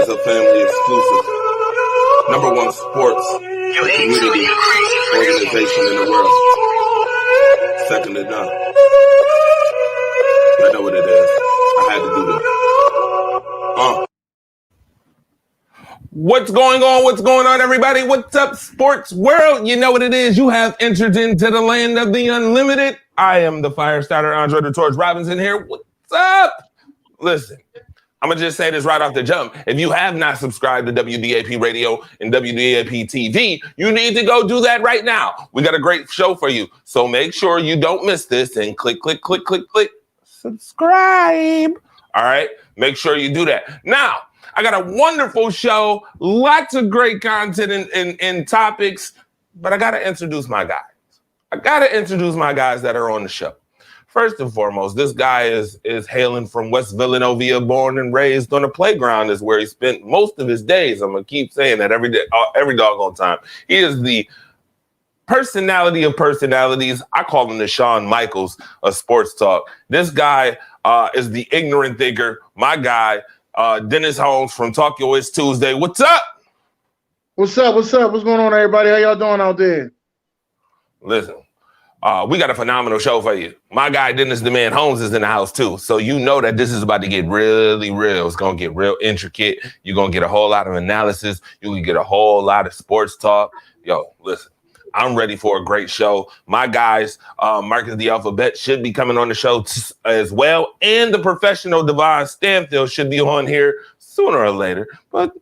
is a family exclusive. #1 sports community organization in the world. Second to none. I know what it is. I had to do that. What's going on? What's going on, everybody? What's up, sports world? You know what it is. You have entered into the land of the unlimited. I am the fire starter, Andre the Torch Robinson here. What's up? Listen, I'm going to just say this right off the jump. If you have not subscribed to WDAP Radio and WDAP TV, you need to go do that right now. We got a great show for you. So make sure you don't miss this and click, subscribe. All right? Make sure you do that. Now, I got a wonderful show, lots of great content and topics, but I got to introduce my guys. I got to introduce my guys that are on the show. First and foremost, this guy is hailing from West Villanova, born and raised on the playground is where he spent most of his days. I'm going to keep saying that every day, every doggone time. He is the personality of personalities. I call him the Shawn Michaels of sports talk. This guy is the ignorant thinker. My guy, Dennis Holmes from Talk Your It's Tuesday. What's up? What's up? What's going on, everybody? How y'all doing out there? Listen, we got a phenomenal show for you. My guy, Dennis the Man Holmes, is in the house too. So you know that this is about to get really real. It's going to get real intricate. You're going to get a whole lot of analysis. You can get a whole lot of sports talk. Yo, listen. I'm ready for a great show. My guys, Marcus the Alphabet, should be coming on the show as well. And the professional Devon Stanfield should be on here sooner or later. But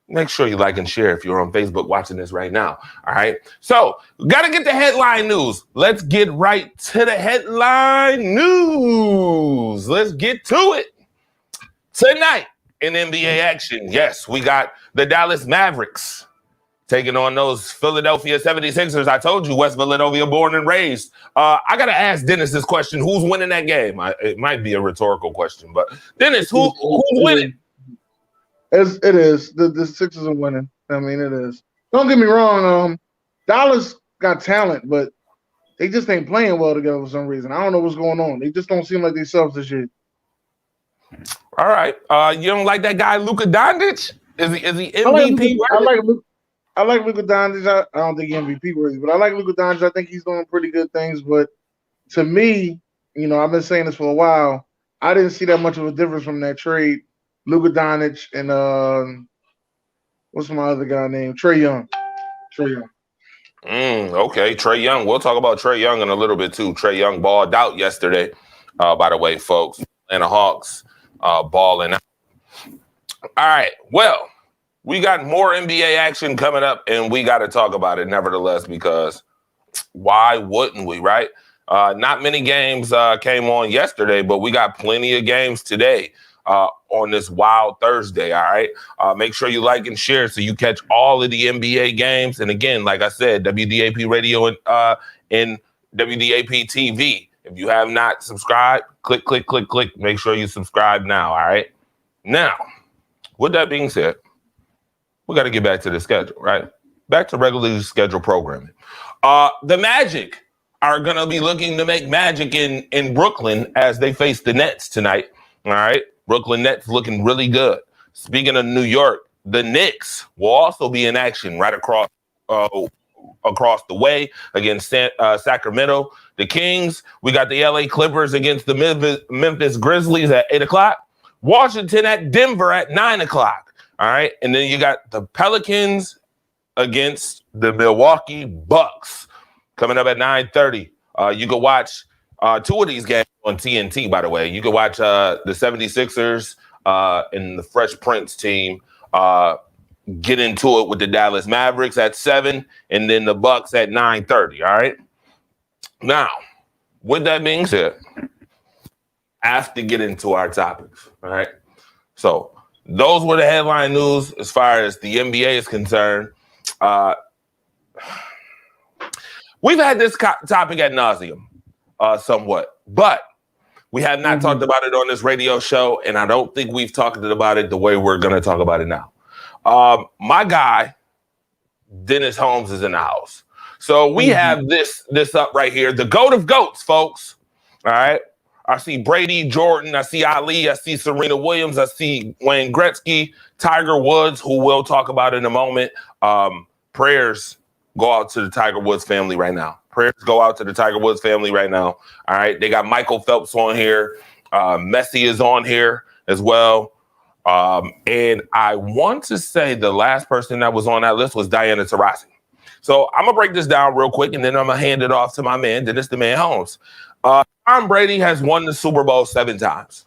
make sure you like and share if you're on Facebook watching this right now. All right. So got to get the headline news. Let's get right to the headline news. Let's get to it. Tonight in NBA action, yes, we got the Dallas Mavericks taking on those Philadelphia 76ers. I told you, West Villanova, born and raised. I got to ask Dennis this question. Who's winning that game? It might be a rhetorical question, but Dennis, who's winning? It is. The Sixers are winning. I mean, it is. Don't get me wrong. Dallas got talent, but they just ain't playing well together for some reason. I don't know what's going on. They just don't seem like themselves this year. All right. You don't like that guy, Luka Doncic? Is he MVP? I like Luka Doncic. I don't think he's MVP worthy, but I like Luka Doncic. I think he's doing pretty good things. But to me, you know, I've been saying this for a while. I didn't see that much of a difference from that trade. Luka Doncic and what's my other guy named? Trae Young. Okay, Trae Young. We'll talk about Trae Young in a little bit too. Trae Young balled out yesterday. By the way, folks, Atlanta Hawks balling out. All right. Well, we got more NBA action coming up, and we got to talk about it nevertheless, because why wouldn't we, right? Not many games came on yesterday, but we got plenty of games today on this wild Thursday, all right? Make sure you like and share so you catch all of the NBA games. And again, like I said, WDAP Radio and WDAP TV. If you have not subscribed, click. Make sure you subscribe now, all right? Now, with that being said, we got to get back to the schedule, right? Back to regularly scheduled programming. The Magic are going to be looking to make magic in Brooklyn as they face the Nets tonight, all right? Brooklyn Nets looking really good. Speaking of New York, the Knicks will also be in action right across the way against Sacramento. The Kings, we got the LA Clippers against the Memphis Grizzlies at 8 o'clock. Washington at Denver at 9 o'clock. All right. And then you got the Pelicans against the Milwaukee Bucks coming up at 9:30. You can watch two of these games on TNT, by the way. You can watch the 76ers and the Fresh Prince team get into it with the Dallas Mavericks at 7, and then the Bucks at 9:30. All right. Now, with that being said, I have to get into our topics. All right. So those were the headline news as far as the NBA is concerned. We've had this topic ad nauseum somewhat, but we have not talked about it on this radio show, and I don't think we've talked about it the way we're going to talk about it now. My guy, Dennis Holmes, is in the house. So we have this up right here, the GOAT of GOATs, folks. All right. I see Brady, Jordan, I see Ali, I see Serena Williams, I see Wayne Gretzky, Tiger Woods, who we'll talk about in a moment. Prayers go out to the Tiger Woods family right now. Prayers go out to the Tiger Woods family right now. All right. They got Michael Phelps on here. Messi is on here as well. And I want to say the last person that was on that list was Diana Taurasi. So I'm going to break this down real quick, and then I'm going to hand it off to my man, Dennis the Man Holmes. Tom Brady has won the Super Bowl 7 times.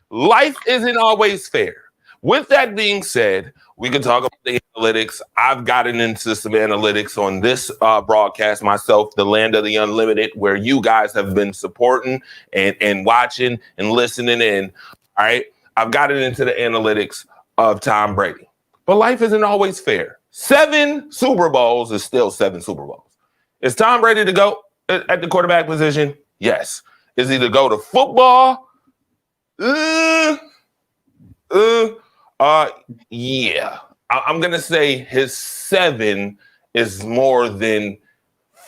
Life isn't always fair. With that being said, we can talk about the analytics. I've gotten into some analytics on this broadcast myself, the Land of the Unlimited, where you guys have been supporting and watching and listening in. All right. I've gotten into the analytics of Tom Brady. But life isn't always fair. 7 Super Bowls is still 7 Super Bowls. Is Tom Brady to go at the quarterback position? Yes. Is he to go to football? Yeah. I'm going to say his 7 is more than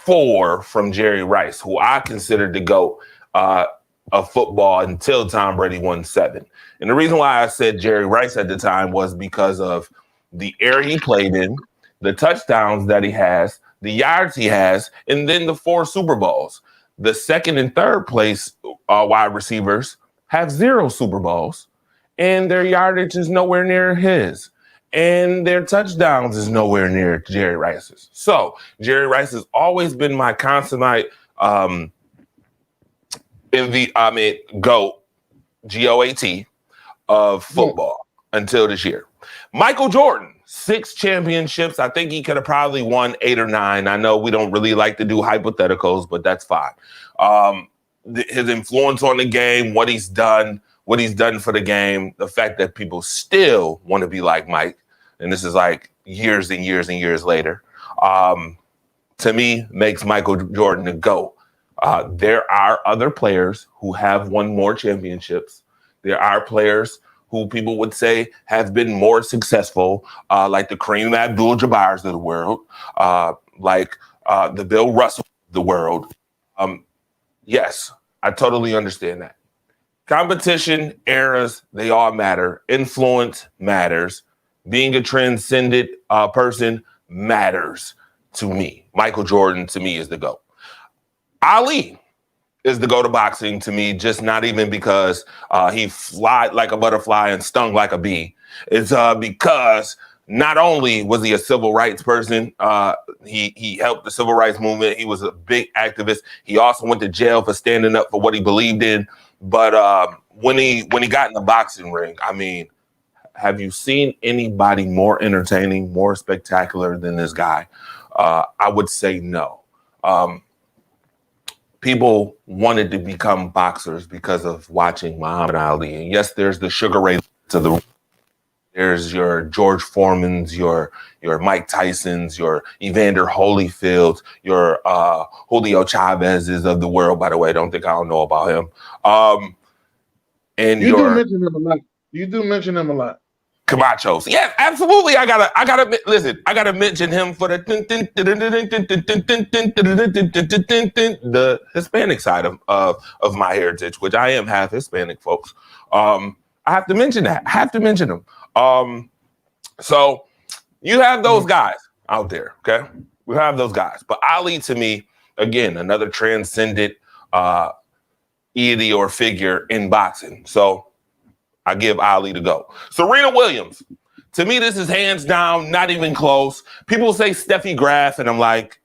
4 from Jerry Rice, who I considered to go of football until Tom Brady won 7. And the reason why I said Jerry Rice at the time was because of the era he played in, the touchdowns that he has, the yards he has, and then the 4 Super Bowls. The second and third place wide receivers have 0 Super Bowls, and their yardage is nowhere near his, and their touchdowns is nowhere near Jerry Rice's. So Jerry Rice has always been my consummate GOAT, GOAT of football until this year. Michael Jordan, 6 championships. I think he could have probably won 8 or 9. I know we don't really like to do hypotheticals, but that's fine. His influence on the game, what he's done for the game, the fact that people still want to be like Mike, and this is like years and years and years later, to me, makes Michael Jordan a GOAT. There are other players who have won more championships. There are players who people would say have been more successful, like the Kareem Abdul-Jabbars of the world, like the Bill Russell of the world. Yes, I totally understand that. Competition, eras, they all matter. Influence matters. Being a transcendent person matters to me. Michael Jordan, to me, is the GOAT. Ali is the GOAT of boxing to me, just not even because he flied like a butterfly and stung like a bee. It's because not only was he a civil rights person, he helped the civil rights movement. He was a big activist. He also went to jail for standing up for what he believed in. But when he got in the boxing ring, I mean, have you seen anybody more entertaining, more spectacular than this guy? I would say no. People wanted to become boxers because of watching Muhammad Ali. And yes, there's the Sugar Ray there's your George Foremans, your Mike Tysons, your Evander Holyfields, your Julio Chavez's of the world, by the way. Don't know about him. And you do mention him a lot. You do mention him a lot. Camachos. Yeah, absolutely. I gotta listen. I gotta mention him for the Hispanic side of my heritage, which I am half Hispanic, folks. I have to mention that. I have to mention him. So you have those guys out there, okay? We have those guys. But Ali, to me, again, another transcendent deity or figure in boxing. So I give Ali to go. Serena Williams. To me, this is hands down, not even close. People say Steffi Graf, and I'm like,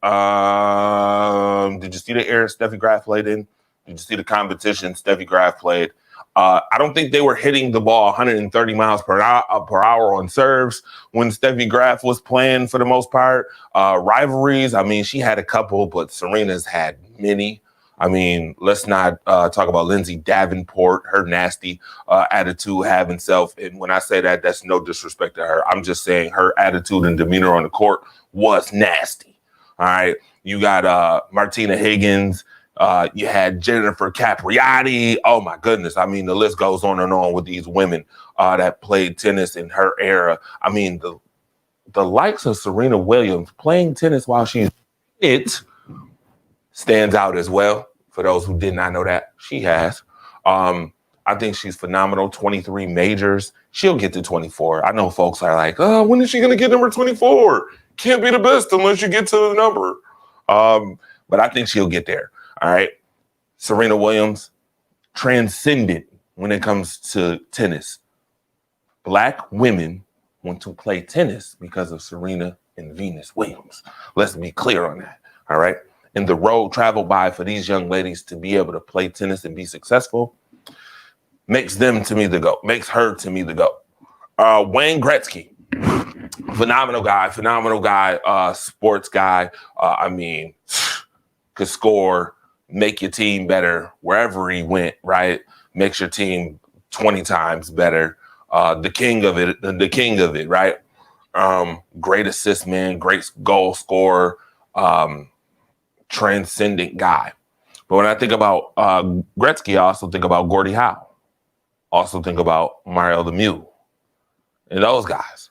did you see the era Steffi Graf played in? Did you see the competition Steffi Graf played? I don't think they were hitting the ball 130 miles per hour on serves when Steffi Graf was playing for the most part. Rivalries, I mean, she had a couple, but Serena's had many. I mean, let's not talk about Lindsay Davenport, her nasty attitude, having self. And when I say that, that's no disrespect to her. I'm just saying her attitude and demeanor on the court was nasty. All right. You got Martina Higgins. You had Jennifer Capriati. Oh, my goodness. I mean, the list goes on and on with these women that played tennis in her era. I mean, the likes of Serena Williams playing tennis while she's it stands out as well. For those who did not know that, she has. I think she's phenomenal. 23 majors. She'll get to 24. I know folks are like, oh, when is she going to get number 24? Can't be the best unless you get to the number. But I think she'll get there. All right. Serena Williams, transcendent when it comes to tennis. Black women want to play tennis because of Serena and Venus Williams. Let's be clear on that. All right. And the road traveled by for these young ladies to be able to play tennis and be successful makes them to me the GOAT, makes her to me the GOAT. Wayne Gretzky, phenomenal guy, sports guy. Could score, make your team better wherever he went, right? Makes your team 20 times better. The king of it, right? Great assist man, great goal scorer, transcendent guy. But when I think about Gretzky, I also think about Gordie Howe. Also think about Mario Lemieux and those guys.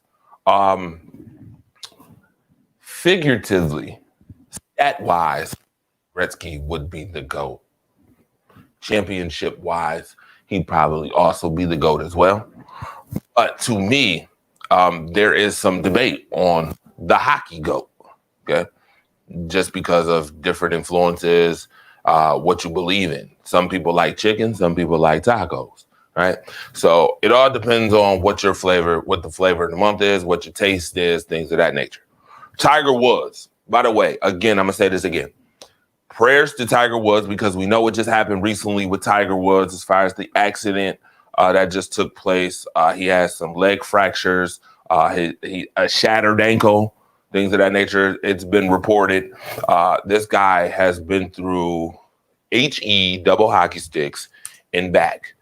Figuratively, stat-wise, Gretzky would be the GOAT. Championship-wise, he'd probably also be the GOAT as well. But to me, there is some debate on the hockey GOAT, okay? Just because of different influences, what you believe in. Some people like chicken, some people like tacos, right? So it all depends on what the flavor of the month is, what your taste is, things of that nature. Tiger Woods, by the way, again, I'm going to say this again. Prayers to Tiger Woods, because we know what just happened recently with Tiger Woods as far as the accident that just took place. He has some leg fractures, a shattered ankle, things of that nature. It's been reported. This guy has been through HE, double hockey sticks, and back.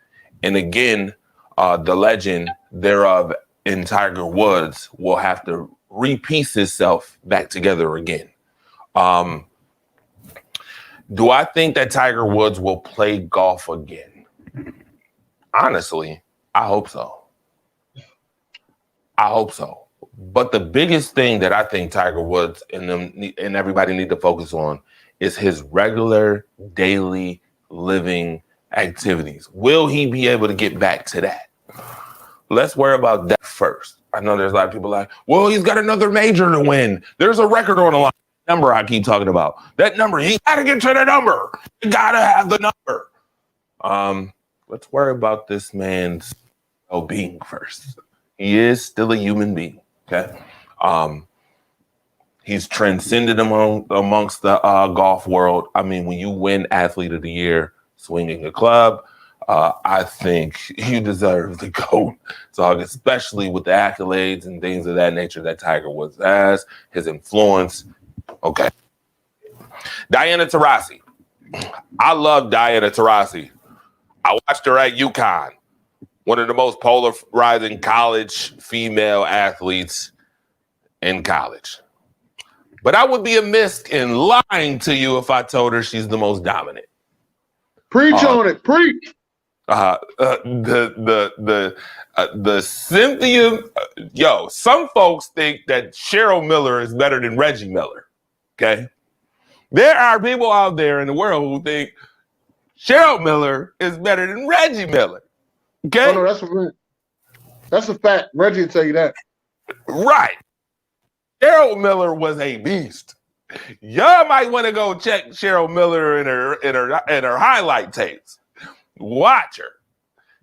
And again, the legend thereof in Tiger Woods will have to repiece himself back together again. Do I think that Tiger Woods will play golf again? Honestly, I hope so. But the biggest thing that I think Tiger Woods and everybody need to focus on is his regular daily living activities. Will he be able to get back to that? Let's worry about that first. I know there's a lot of people like, well, he's got another major to win. There's a record on the line. Number I keep talking about. That number, he got to get to the number. You got to have the number. Let's worry about this man's well-being first. He is still a human being, okay? He's transcended amongst the golf world. I mean, when you win Athlete of the Year swinging a club, I think you deserve the GOAT. So especially with the accolades and things of that nature that Tiger Woods has, his influence. Okay. Diana Taurasi. I love Diana Taurasi. I watched her at UConn, one of the most polarizing college female athletes in college. But I would be amiss in lying to you if I told her she's the most dominant. Preach on it. Preach. The Cynthia, some folks think that Cheryl Miller is better than Reggie Miller. Okay. There are people out there in the world who think Cheryl Miller is better than Reggie Miller. Okay. Oh, no, that's a fact. Reggie will tell you that. Right. Cheryl Miller was a beast. Y'all might want to go check Cheryl Miller in her highlight tapes. Watch her.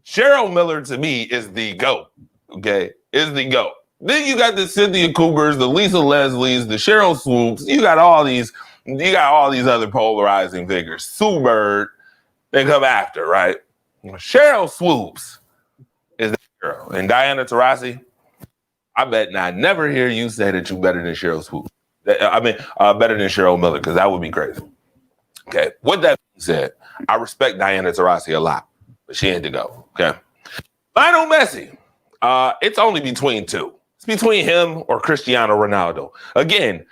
Cheryl Miller to me is the GOAT. Okay. Is the GOAT. Then you got the Cynthia Cougars, the Lisa Leslies, the Cheryl Swoops. You got all these other polarizing figures. Sue Bird, they come after, right? Cheryl Swoops is the girl. And Diana Taurasi, I bet I never hear you say that you're better than Cheryl Swoops. Better than Cheryl Miller, because that would be crazy. Okay. With that being said, I respect Diana Taurasi a lot, but she ain't to go. Okay. Lionel Messi. It's only between two. It's between him or Cristiano Ronaldo. Again,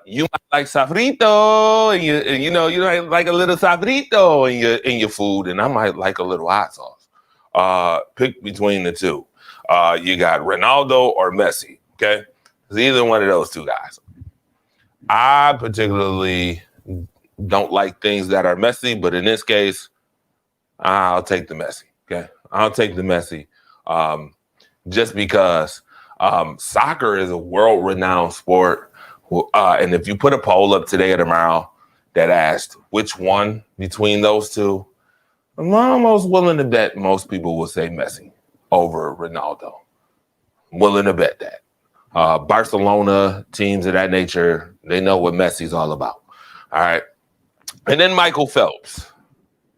you might like sofrito, and you might like a little sofrito in your food, and I might like a little hot sauce. Pick between the two. You got Ronaldo or Messi. Okay, it's either one of those two guys. I particularly don't like things that are messy, but in this case, I'll take the Messi. Okay, I'll take the Messi. Just because soccer is a world-renowned sport, and if you put a poll up today or tomorrow that asked which one between those two, I'm almost willing to bet most people will say Messi over Ronaldo. Willing to bet that. Barcelona, teams of that nature, they know what Messi's all about. All right. And then Michael Phelps.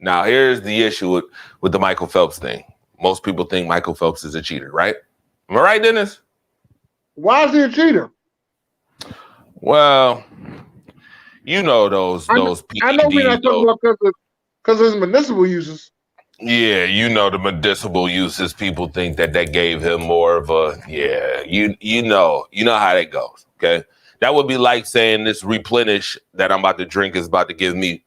Now, here's the issue with the Michael Phelps thing. Most people think Michael Phelps is a cheater, right? Am I right, Dennis? Why is he a cheater? Well, you know those PEDs. I know we're not talking about because of his municipal uses. Yeah, you know the medicinal uses. People think that gave him more of a you know how that goes. Okay, that would be like saying this replenish that I'm about to drink is about to give me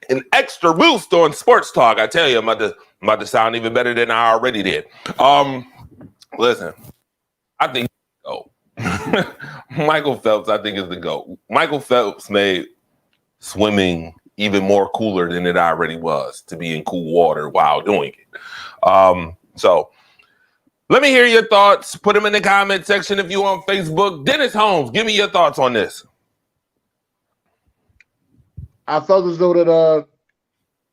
an extra boost on sports talk. I tell you, I'm about to sound even better than I already did. Listen, I think Michael Phelps, I think, is the GOAT. Michael Phelps made swimming even more cooler than it already was to be in cool water while doing it. So let me hear your thoughts. Put them in the comment section if you on Facebook. Dennis Holmes, give me your thoughts on this. I felt as though that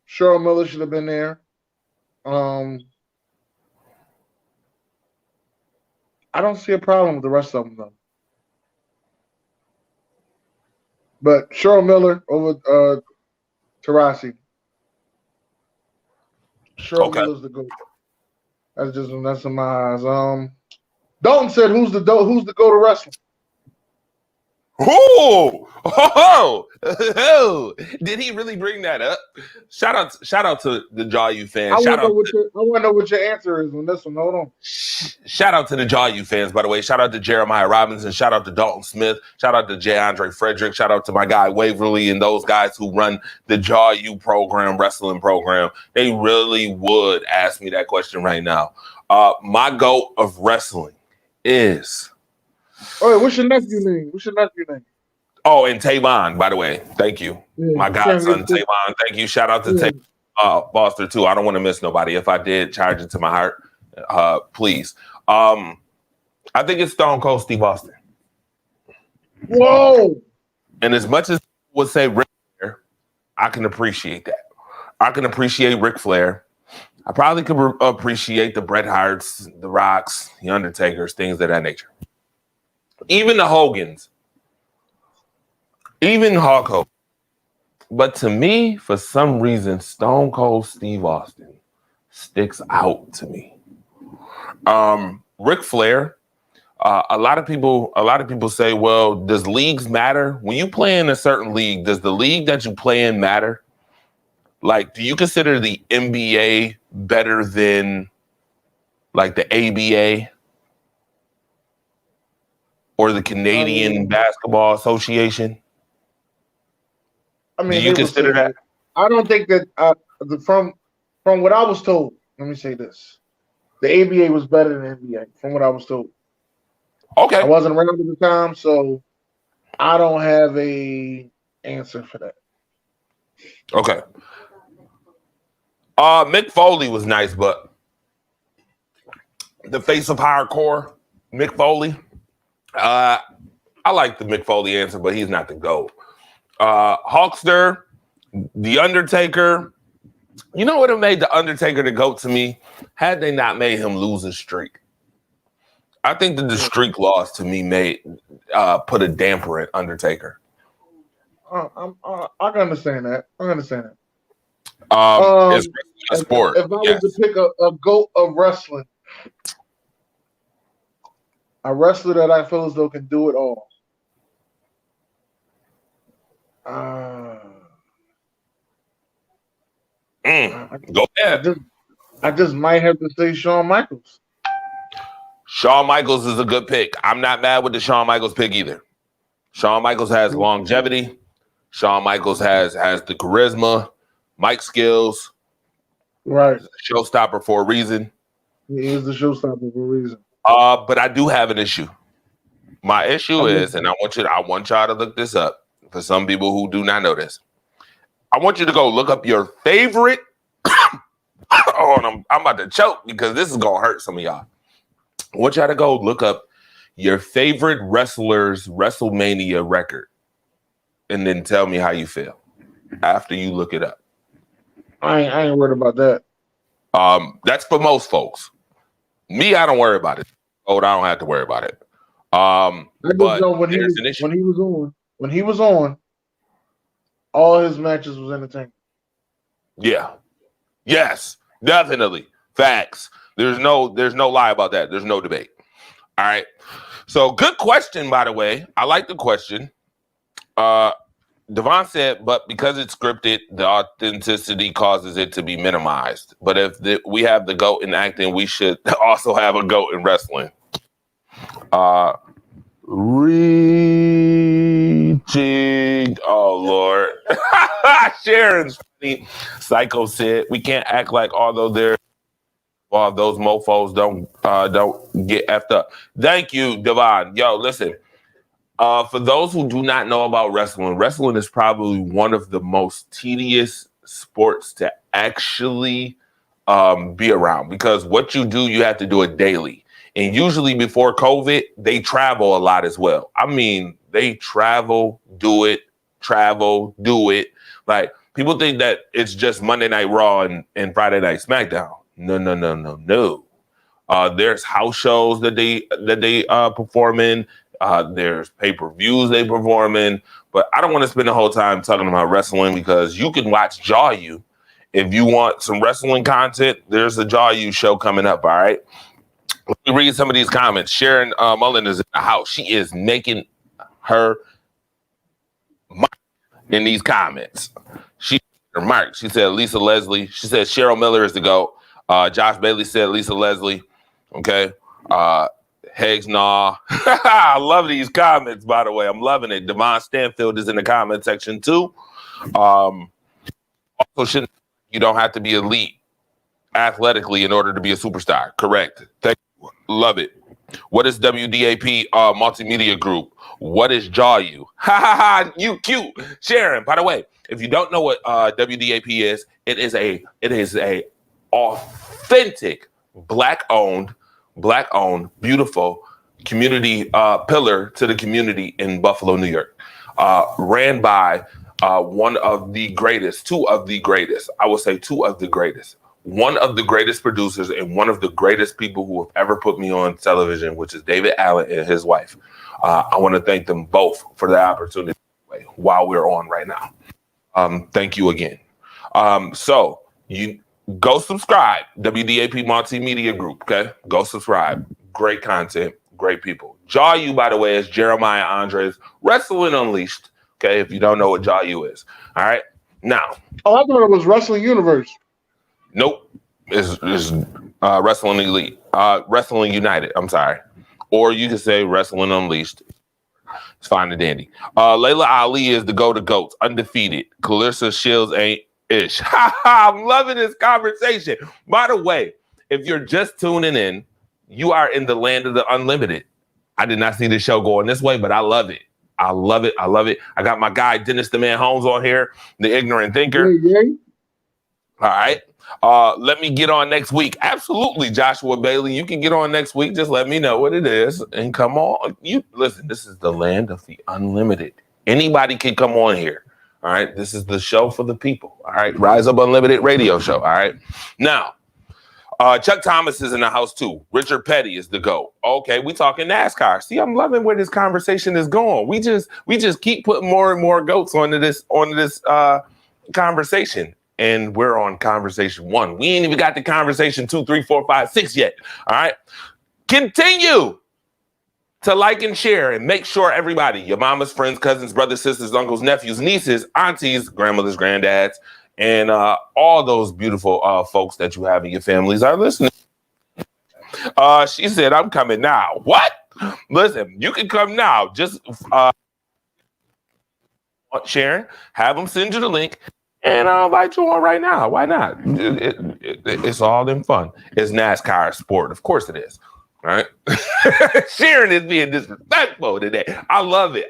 Cheryl Miller should have been there. I don't see a problem with the rest of them though. But Cheryl Miller over Taurasi. Cheryl Miller's the GOAT. That's in my eyes. Dalton said, "Who's the GOAT to wrestling?" Oh, did he really bring that up? Shout out to the Jaw U fans. I want to know what your answer is on this one. Hold on. Shout out to the Jaw U fans, by the way. Shout out to Jeremiah Robinson. Shout out to Dalton Smith. Shout out to J. Andre Frederick. Shout out to my guy Waverly and those guys who run the Jaw U wrestling program. They really would ask me that question right now. My GOAT of wrestling is... Oh, what's your nephew name? Oh, and Tavon, by the way. Thank you. Yeah, my godson, Tavon. Thank you. Shout out to Tavon Foster, too. I don't want to miss nobody. If I did, charge it to my heart. Please. I think it's Stone Cold Steve Austin. Whoa! And as much as I would say Ric Flair, I can appreciate that. I can appreciate Ric Flair. I probably could appreciate the Bret Harts, the Rocks, the Undertakers, things of that nature. Even the Hogans. Even Hulk Hogan. But to me, for some reason, Stone Cold Steve Austin sticks out to me. Ric Flair, a lot of people say, well, does leagues matter? When you play in a certain league, does the league that you play in matter? Like, do you consider the NBA better than like the ABA? Or the Canadian Basketball Association? I mean, do you consider that? I don't think that from what I was told. Let me say this: the ABA was better than NBA, from what I was told. Okay, I wasn't around at the time, so I don't have a answer for that. Okay. Mick Foley was nice, but the face of hardcore, Mick Foley. I like the Mick Foley answer, but he's not the GOAT. Hulkster, The Undertaker. You know what have made The Undertaker the GOAT to me? Had they not made him lose his streak. I think that the streak loss to me put a damper at Undertaker. I can understand that. It's a sport. If I was to pick a GOAT of wrestling, a wrestler that I feel as though can do it all. Go ahead. I just might have to say Shawn Michaels. Shawn Michaels is a good pick. I'm not mad with the Shawn Michaels pick either. Shawn Michaels has longevity. Shawn Michaels has the charisma, mic skills. Right. Showstopper for a reason. He is the showstopper for a reason. But I do have an issue. My issue is, and I want y'all to look this up for some people who do not know this. I want you to go look up your favorite. Oh, I'm about to choke because this is gonna hurt some of y'all. I want y'all to go look up your favorite wrestler's WrestleMania record, and then tell me how you feel after you look it up. I ain't worried about that. That's for most folks. Me, I don't worry about it. Oh, I don't have to worry about it. I just But know when he was on, all his matches was entertaining. Yeah. Yes, definitely. Facts. There's no lie about that. There's no debate. All right. So good question, by the way. I like the question. Devon said, but because it's scripted, the authenticity causes it to be minimized. But if we have the GOAT in acting, we should also have a GOAT in wrestling. Reaching. Oh, Lord. Sharon's funny. Psycho said, we can't act like although those mofos don't get effed up. Thank you, Devon. Yo, listen. For those who do not know about wrestling is probably one of the most tedious sports to actually be around, because what you do, you have to do it daily. And usually before COVID, they travel a lot as well. I mean, they travel, do it. Like, people think that it's just Monday Night Raw and Friday Night SmackDown. No. There's house shows that they perform in. There's pay-per-views they perform in. But I don't want to spend the whole time talking about wrestling, because you can watch Jaw U. If you want some wrestling content, there's a Jaw U show coming up, all right? Let me read some of these comments. Sharon Mullen is in the house. She is making her mark in these comments. She mark. She said Lisa Leslie. She said Cheryl Miller is the GOAT. Josh Bailey said Lisa Leslie. Okay. Heggs Nah. I love these comments, by the way. I'm loving it. Devon Stanfield is in the comment section too. Also, you don't have to be elite athletically in order to be a superstar. Correct. Thank you. Love it. What is WDAP Multimedia Group? What is Jaw U? Ha ha ha! You cute, Sharon. By the way, if you don't know what WDAP is, it is a authentic black-owned, beautiful community pillar to the community in Buffalo, New York. Ran by one of the greatest, two of the greatest. I would say two of the greatest. One of the greatest producers and one of the greatest people who have ever put me on television, which is David Allen and his wife. I want to thank them both for the opportunity while we're on right now. Thank you again. So you go subscribe, WDAP Multimedia Group, okay? Go subscribe. Great content, great people. Jaw U, by the way, is Jeremiah Andres Wrestling Unleashed, okay? If you don't know what Jaw U is. All right? Now. Oh, I thought it was Wrestling Universe. Nope. It's Wrestling Elite. Wrestling United, I'm sorry. Or you can say Wrestling Unleashed. It's fine and dandy. Layla Ali is the GOATs, undefeated. Clarissa Shields ain't ish. I'm loving this conversation. By the way, if you're just tuning in, you are in the land of the unlimited. I did not see the show going this way, but I love it. I love it. I got my guy, Dennis the Man Holmes, on here, the ignorant thinker. Yeah. All right. Let me get on next week. Absolutely, Joshua Bailey. You can get on next week. Just let me know what it is and come on. You listen, this is the land of the unlimited. Anybody can come on here. All right. This is the show for the people. All right. Rise Up Unlimited radio show. All right. Now, Chuck Thomas is in the house too. Richard Petty is the GOAT. Okay, we talking NASCAR. See, I'm loving where this conversation is going. We just keep putting more and more GOATs onto this conversation. And we're on conversation 1. We ain't even got the conversation 2, 3, 4, 5, 6 yet. All right. Continue to like and share and make sure everybody, your mama's friends, cousins, brothers, sisters, uncles, nephews, nieces, aunties, grandmothers, granddads, and all those beautiful folks that you have in your families are listening. She said, I'm coming now. What? Listen, you can come now. Just Sharon, have them send you the link. And I'll invite you on right now. Why not? It's all in fun. It's NASCAR sport. Of course it is. All right. Sharon is being disrespectful today. I love it.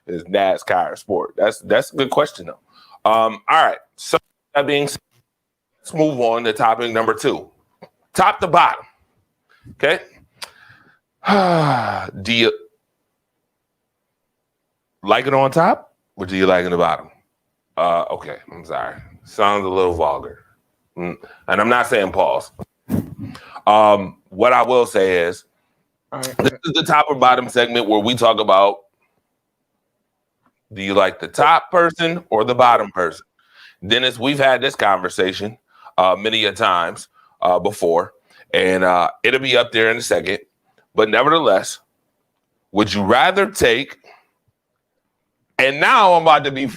is NASCAR a sport? That's a good question though. All right. So that being said, let's move on to topic number 2. Top to bottom. Okay. Do you like it on top or do you like it on the bottom? Okay, I'm sorry. Sounds a little vulgar. And I'm not saying pause. What I will say is, this is the top or bottom segment where we talk about, do you like the top person or the bottom person? Dennis, we've had this conversation many a times before, and it'll be up there in a second. But nevertheless, would you rather take? And now I'm about to get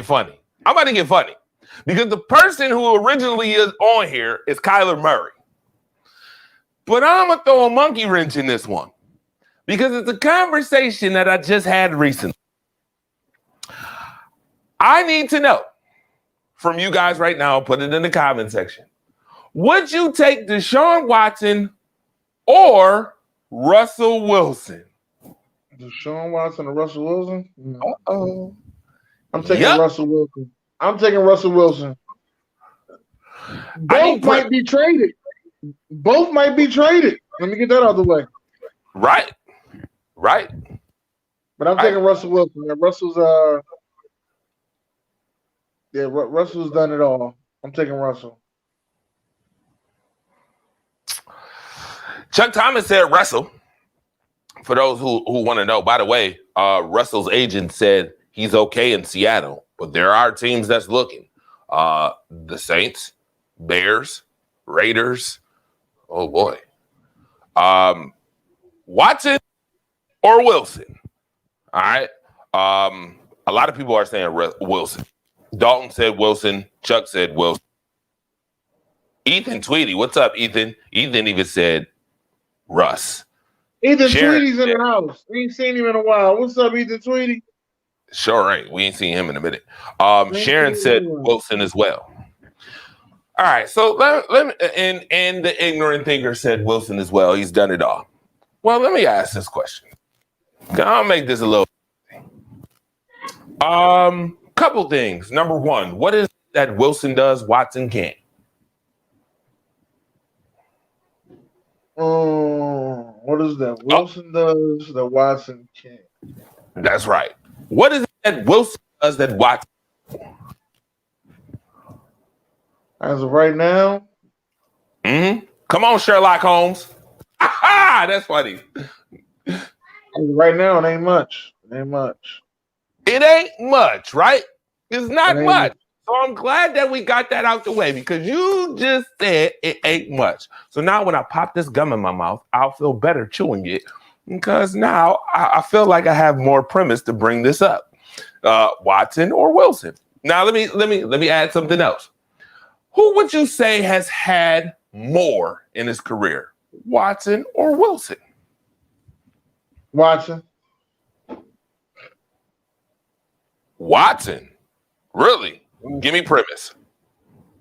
funny. I'm about to get funny because the person who originally is on here is Kyler Murray. But I'm gonna throw a monkey wrench in this one because it's a conversation that I just had recently. I need to know from you guys right now. Put it in the comment section. Would you take Deshaun Watson or Russell Wilson? Deshaun Watson or Russell Wilson? No. Uh-oh. I'm taking Russell Wilson. I'm taking Russell Wilson. Both might be traded. Both might be traded. Let me get that out of the way. Right. But I'm taking Russell Wilson. Russell's Russell's done it all. I'm taking Russell. Chuck Thomas said Russell. For those who want to know, by the way, Russell's agent said he's okay in Seattle, but there are teams that's looking. The Saints, Bears, Raiders. Oh boy. Watson or Wilson? All right. A lot of people are saying Wilson. Dalton said Wilson. Chuck said Wilson. Ethan Tweedy, what's up, Ethan? Ethan even said Russ. Ethan Tweedy's in the house. We ain't seen him in a while. What's up, Ethan Tweedy? Sure ain't. We ain't seen him in a minute. Sharon said Wilson as well. All right, so let me, and the ignorant thinker said Wilson as well. He's done it all. Well, let me ask this question. I'll make this a little. Couple things. Number one, what is that Wilson does Watson can't? What is that Wilson does that Watson can't? That's right. What is it that Wilson does that Watson? As of right now? Come on, Sherlock Holmes. Aha! That's funny. As of right now, it ain't much. It ain't much, right? It's not much. So I'm glad that we got that out the way because you just said it ain't much. So now when I pop this gum in my mouth, I'll feel better chewing it because now I feel like I have more premise to bring this up. Watson or Wilson? Now let me add something else. Who would you say has had more in his career, Watson or Wilson? Watson. Really? Give me premise.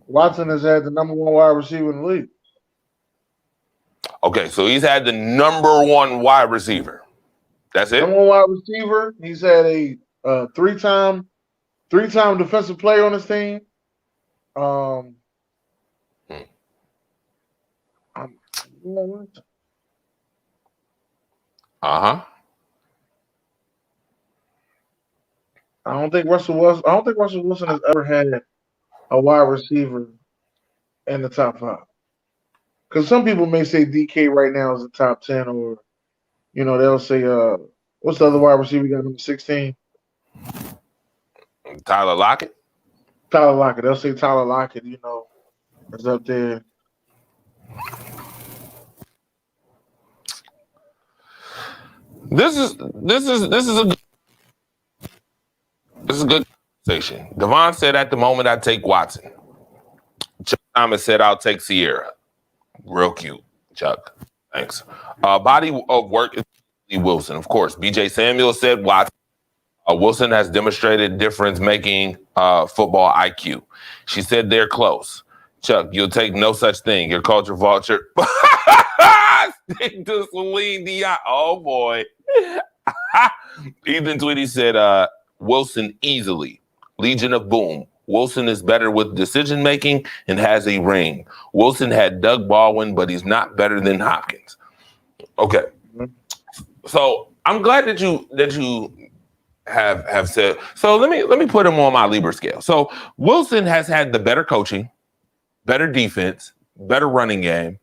Watson has had the number one wide receiver in the league. Okay, so he's had the number one wide receiver. That's it? Number one wide receiver. He's had a three-time defensive player on his team. I don't think Russell Wilson has ever had a wide receiver in the top 5. Because some people may say DK right now is the top 10, or they'll say what's the other wide receiver we got number 16? Tyler Lockett. They'll say Tyler Lockett, is up there. This is a good conversation. Devon said at the moment I take Watson. Chuck Thomas said I'll take Sierra. Real cute, Chuck. Thanks. Body of work is Wilson, of course. BJ Samuel said Watson. Wilson has demonstrated difference making football IQ. She said they're close. Chuck, you'll take no such thing. Your culture vulture. Stick to Celine Dion. Oh boy. Ethan Tweedy said, Wilson easily. Legion of Boom. Wilson is better with decision making and has a ring. Wilson had Doug Baldwin, but he's not better than Hopkins. Okay. So I'm glad that you have said. So let me put him on my Lieber scale. So Wilson has had the better coaching, better defense, better running game.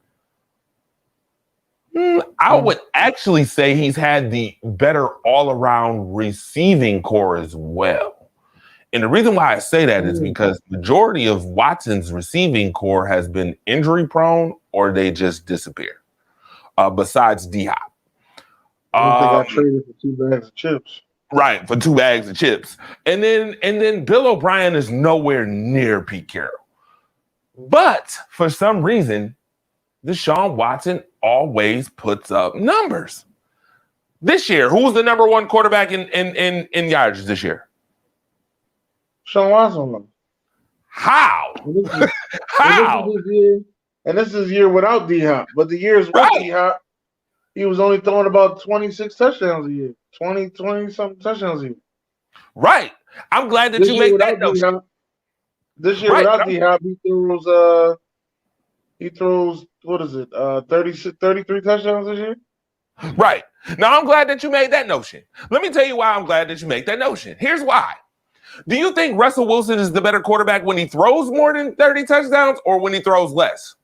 I would actually say he's had the better all-around receiving core as well. And the reason why I say that is because majority of Watson's receiving core has been injury prone or they just disappear. Besides D-Hop. I think I traded for 2 bags of chips. Right, for 2 bags of chips. And then Bill O'Brien is nowhere near Pete Carroll. But for some reason, Deshaun Watson always puts up numbers. This year, who was the number 1 quarterback in yards this year? Deshaun Watson. How? How? And this is year without D-Hop. But the years with D-Hop, he was only throwing about 26 touchdowns a year. 20-something touchdowns a year. Right. I'm glad that you make that notion. This year without D-Hop, he throws, what is it, 33 touchdowns this year? Right. Now, I'm glad that you made that notion. Let me tell you why I'm glad that you make that notion. Here's why. Do you think Russell Wilson is the better quarterback when he throws more than 30 touchdowns or when he throws less?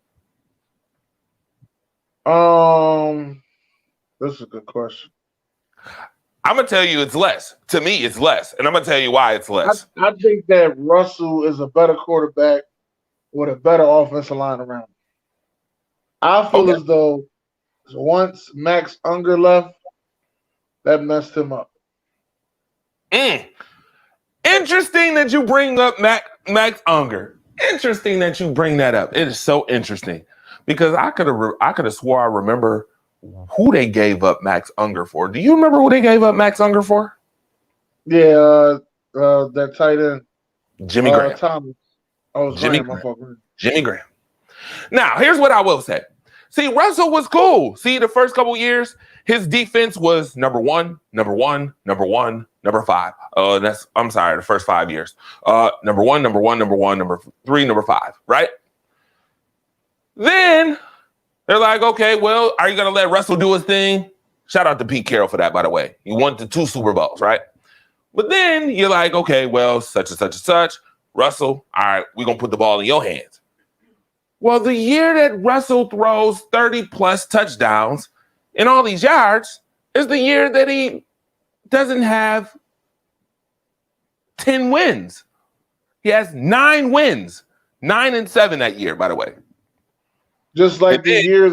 That's a good question. I'm going to tell you it's less. To me, it's less. And I'm going to tell you why it's less. I think that Russell is a better quarterback with a better offensive line around him. I feel as though once Max Unger left, that messed him up. Interesting that you bring up Max Unger. Interesting that you bring that up. It is so interesting because I could have swore I remember who they gave up Max Unger for. Do you remember who they gave up Max Unger for? Yeah, that tight end. Jimmy Graham. Thomas. Jimmy Graham. Now, here's what I will say. See, Russell was cool. See, the first couple years, his defense was number 1, number 1, number 1, number 5. The first 5 years. Number 1, number 1, number 1, number 3, number 5, right? Then they're like, okay, well, are you going to let Russell do his thing? Shout out to Pete Carroll for that, by the way. He won the 2 Super Bowls, right? But then you're like, okay, well, such and such and such. Russell, all right, we're going to put the ball in your hands. Well, the year that Russell throws 30-plus touchdowns and all these yards is the year that he doesn't have 10 wins. He has 9 wins, 9-7 that year, by the way. Just like the year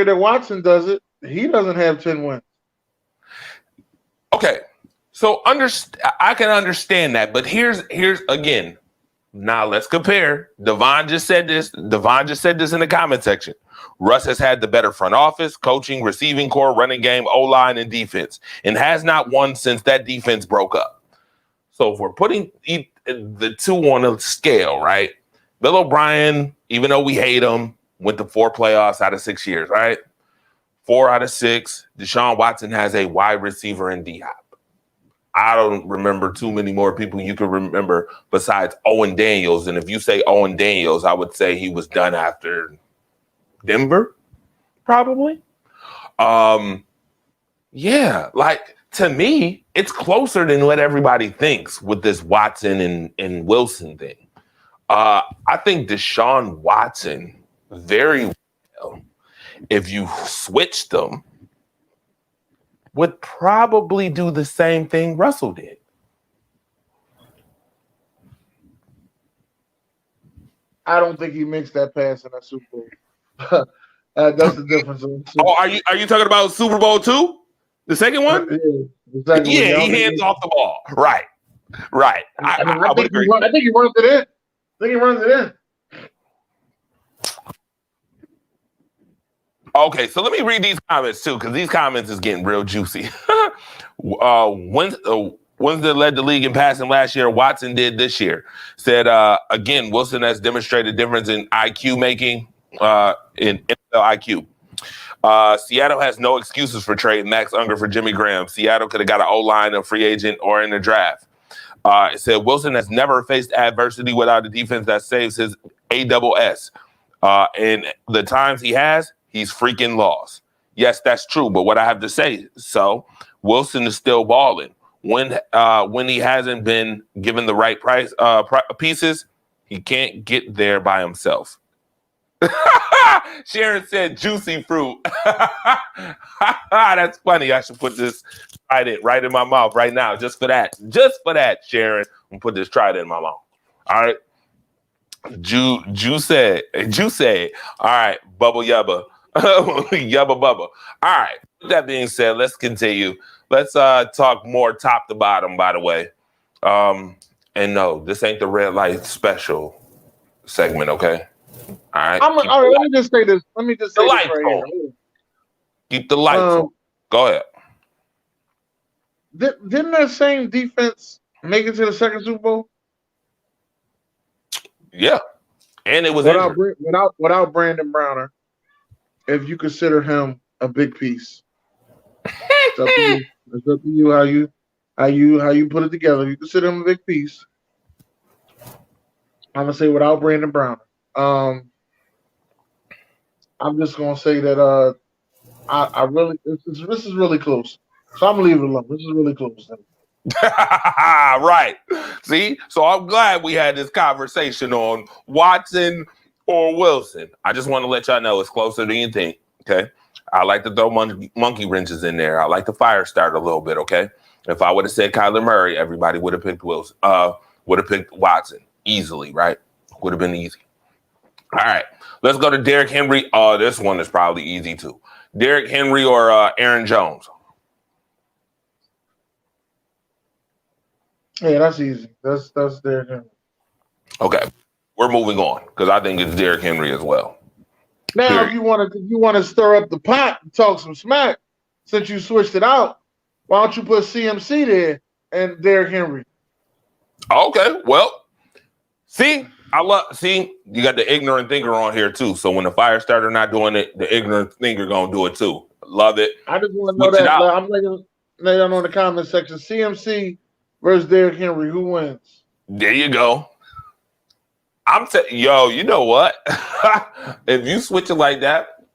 that Watson does it, he doesn't have 10 wins. Okay, so I can understand that, but here's again. Now let's compare. Devon just said this in the comment section. Russ has had the better front office, coaching, receiving core, running game, O-line, and defense, and has not won since that defense broke up. So if we're putting the 2 on a scale, right? Bill O'Brien, even though we hate him, went to 4 playoffs out of 6 years, right? 4 out of 6. Deshaun Watson has a wide receiver in D-Hop. I don't remember too many more people you can remember besides Owen Daniels. And if you say Owen Daniels, I would say he was done after Denver, probably. Yeah, like to me, it's closer than what everybody thinks with this Watson and Wilson thing. I think Deshaun Watson very well, if you switched them, would probably do the same thing Russell did. I don't think he makes that pass in that Super Bowl. That's the difference. Oh, are you talking about Super Bowl II? The second one? Yeah, exactly. Yeah, he hands off the ball. Right. I would agree. I think he runs it in. Okay, so let me read these comments too, because these comments is getting real juicy. Winston led the league in passing last year. Watson did this year. Said, again, Wilson has demonstrated difference in IQ making, in NFL IQ. Seattle has no excuses for trading Max Unger for Jimmy Graham. Seattle could have got an O-line, a free agent, or in the draft. It said Wilson has never faced adversity without a defense that saves his ASS. And the times he has, he's freaking lost. Yes, that's true. But what I have to say, Wilson is still balling. When he hasn't been given the right pieces, he can't get there by himself. Sharon said juicy fruit. That's funny. I should put this trident right in my mouth right now, just for that. Just for that, Sharon. I'm gonna put this trident in my mouth. All right. Ju said. All right, bubble yubba. Yubba bubba. All right. With that being said, let's continue. Let's talk more top to bottom, by the way. And no, this ain't the red light special segment, okay? All right. All right, let me just say this. Let me just say The this lights right on. here. Keep the lights on. Go ahead. Didn't that same defense make it to the second Super Bowl? Yeah. And it was without Brandon Browner, if you consider him a big piece. It's up to you. It's up to you how you put it together. You consider him a big piece. I'm gonna say without Brandon Browner. I'm just gonna say that I really this is really close. So I'm gonna leave it alone. This is really close. Right. See? So I'm glad we had this conversation on Watson or Wilson. I just want to let y'all know it's closer than you think. Okay. I like to throw monkey wrenches in there. I like to fire start a little bit. Okay. If I would have said Kyler Murray, everybody would have picked Wilson. Would have picked Watson easily, right? Would have been easy. All right. Let's go to Derrick Henry. This one is probably easy too. Derrick Henry or Aaron Jones? Yeah, that's easy. That's Derrick Henry. Okay. We're moving on because I think it's Derrick Henry as well. Now, Period. if you want to stir up the pot and talk some smack, since you switched it out, why don't you put CMC there and Derrick Henry? Okay, well, see, you got the ignorant thinker on here too. So when the fire starter not doing it, the ignorant thinker gonna do it too. Love it. I just want to know that. I'm letting down on the comment section. CMC versus Derrick Henry, who wins? There you go. You know what? If you switch it like that,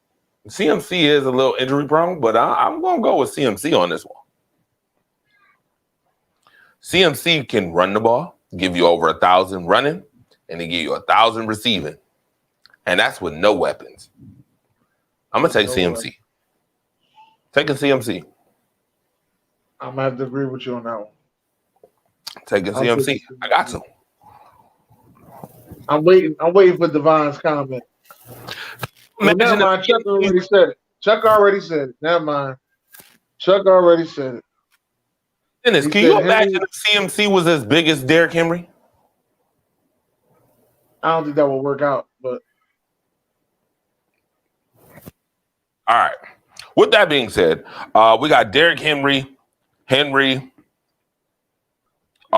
CMC is a little injury prone, but I'm gonna go with CMC on this one. CMC can run the ball, give you over 1,000 running, and they give you 1,000 receiving. And that's with no weapons. I'm going to take CMC. Taking CMC. I'm going to have to agree with you on that one. Taking CMC. I got to. I'm waiting for Devon's comment. Well, never mind. Chuck already said it. Never mind. Chuck already said it. Dennis, can you imagine if CMC was as big as Derrick Henry? I don't think that will work out, but all right. With that being said, we got Derrick Henry. Oh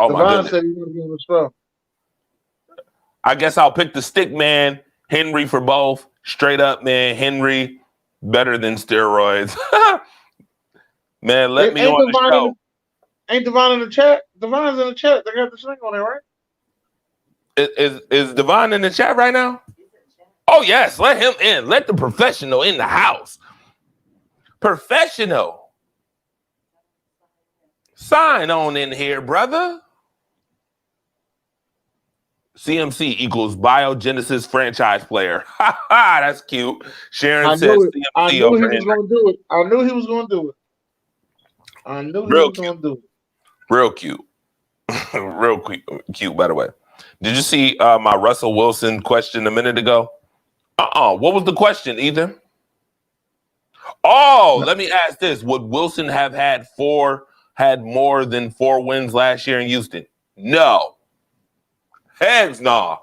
my goodness. Said he was going to spell. I guess I'll pick the stick man, Henry for both. Straight up, man. Henry better than steroids. Man, let me on the show. Ain't Devon in the chat? Devon's in the chat. They got the thing on there, right? Is Devon in the chat right now? Oh, yes. Let him in. Let the professional in the house. Professional. Sign on in here, brother. CMC equals Biogenesis franchise player. Ha ha, that's cute. Sharon says CMC I knew he was going to do it. I knew he was going to do it. Real cute. Real cute, by the way. Did you see my Russell Wilson question a minute ago? What was the question, Ethan? Oh, let me ask this. Would Wilson have had more than 4 wins last year in Houston? No. Heads no.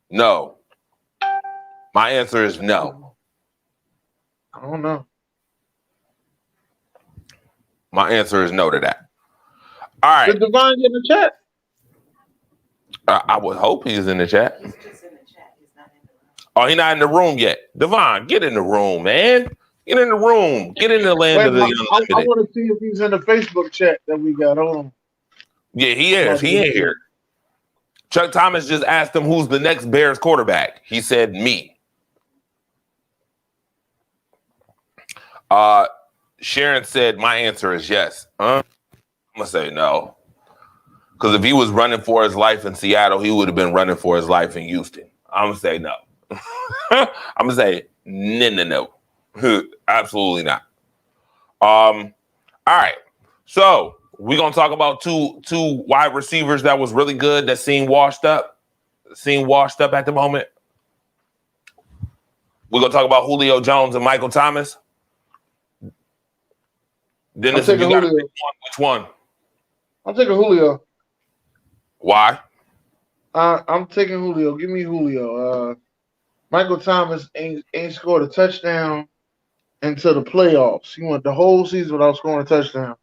No. My answer is no. I don't know. My answer is no to that. All right. Did Devon get in the chat? I would hope he's in the chat. He's just in the chat. He's not in Oh, he's not in the room yet. Devon, get in the room, man. Get in the room. Get in the land Wait, of the I unlimited. want to see if he's in the Facebook chat that we got. Hold on. Yeah, he is. He ain't here. Chuck Thomas just asked him who's the next Bears quarterback. He said me. Sharon said my answer is yes. I'm gonna say no. Because if he was running for his life in Seattle, he would have been running for his life in Houston. I'm gonna say no. I'm gonna say no. Absolutely not. All right. So we're gonna talk about two wide receivers that was really good that seem washed up at the moment. We're gonna talk about Julio Jones and Michael Thomas. Dennis, you got to pick one. Which one? I'm taking Julio. Why? I'm taking Julio. Give me Julio. Michael Thomas ain't scored a touchdown until the playoffs. He went the whole season without scoring a touchdown.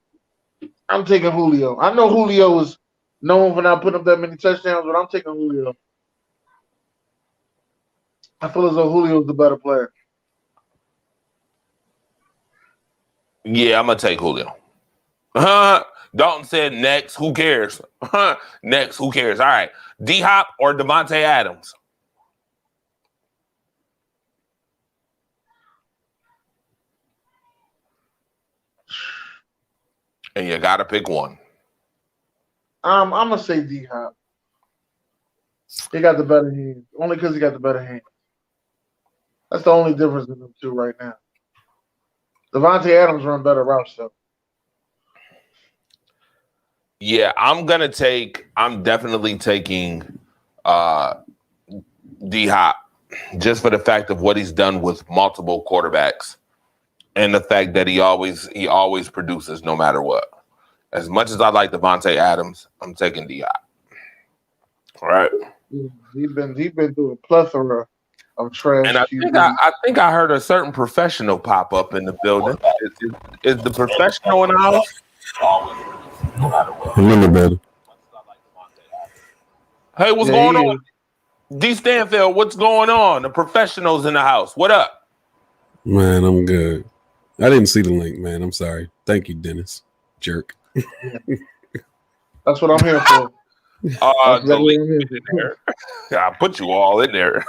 I'm taking Julio. I know Julio is known for not putting up that many touchdowns, but I'm taking Julio. I feel as though Julio is the better player. Yeah, I'm gonna take Julio. Dalton said next. Who cares? Next. Who cares? All right. D Hop or Devontae Adams? And you gotta pick one. I'm gonna say D Hop. He got the better hands. Only because he got the better hands. That's the only difference in them two right now. Devontae Adams run better routes though. Yeah, I'm definitely taking D Hop just for the fact of what he's done with multiple quarterbacks and the fact that he always produces no matter what. As much as I like Devontae Adams, I'm taking D Hop. All right. He's been through a plethora of trash. And I think I heard a certain professional pop up in the building. Is the professional in the house? Hey, what's going on? D Stanfield, what's going on? The professional's in the house. What up? Man, I'm good. I didn't see the link, man. I'm sorry. Thank you, Dennis. Jerk. That's what I'm here for. The link in there. I put you all in there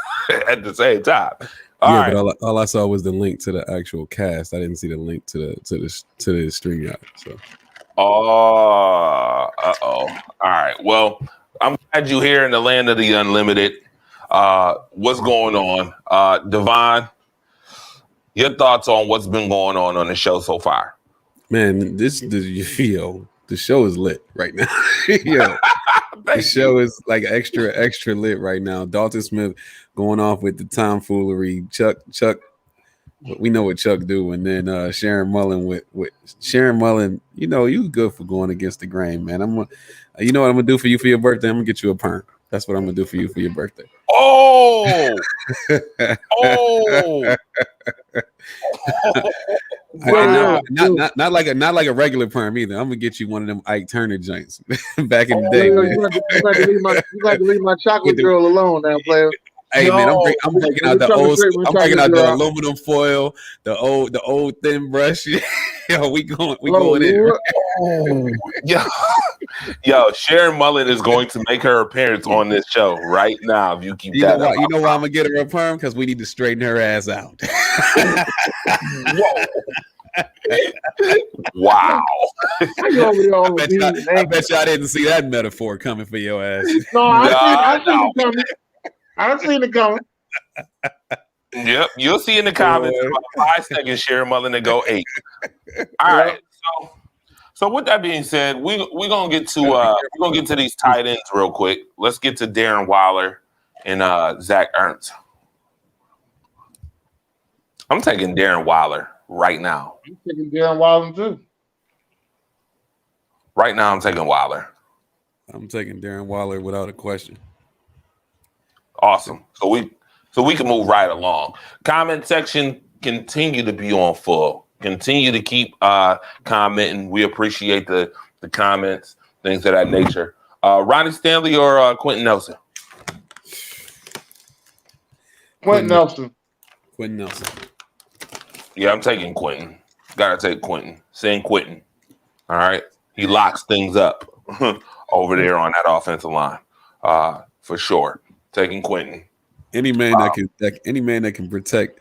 at the same time. But all I saw was the link to the actual cast. I didn't see the link to the stream yet. So. All right. Well, I'm glad you're here in the land of the unlimited. What's going on? Devon, your thoughts on what's been going on the show so far? Man, the show is lit right now. The show is like extra lit right now. Dalton Smith going off with the tomfoolery. Chuck, we know what Chuck do, and then Sharon Mullen with Sharon Mullen. You know, you good for going against the grain, man. You know what I'm gonna do for you for your birthday? I'm gonna get you a perm. That's what I'm gonna do for you for your birthday. Oh, not like a regular perm either. I'm gonna get you one of them Ike Turner joints back in the day. You got to leave my chocolate girl alone now, player. Hey man, I'm breaking out the aluminum foil, the old thin brush. we going in. Yo, Sharon Mullen is going to make her appearance on this show right now. If you keep you know why I'm gonna get her a perm? Because we need to straighten her ass out. Whoa. Wow. I bet you I didn't see that metaphor coming for your ass. No, I seen it coming. I've seen it coming. Yep, you'll see in the comments in about 5 seconds, Sharon Mullen to go 8. All right. So with that being said, we're gonna get to these tight ends real quick. Let's get to Darren Waller and Zach Ertz. I'm taking Darren Waller right now. I'm taking Darren Waller too. Right now, I'm taking Waller. I'm taking Darren Waller without a question. Awesome. So we can move right along. Comment section continue to be on full. Continue to keep commenting. We appreciate the comments, things of that nature. Ronnie Stanley or Quentin Nelson? Quentin Nelson. Quentin Nelson. Yeah, I'm taking Quentin. Gotta take Quentin. Saying Quentin. All right. He locks things up over there on that offensive line. For sure. Taking Quentin. Any man that can protect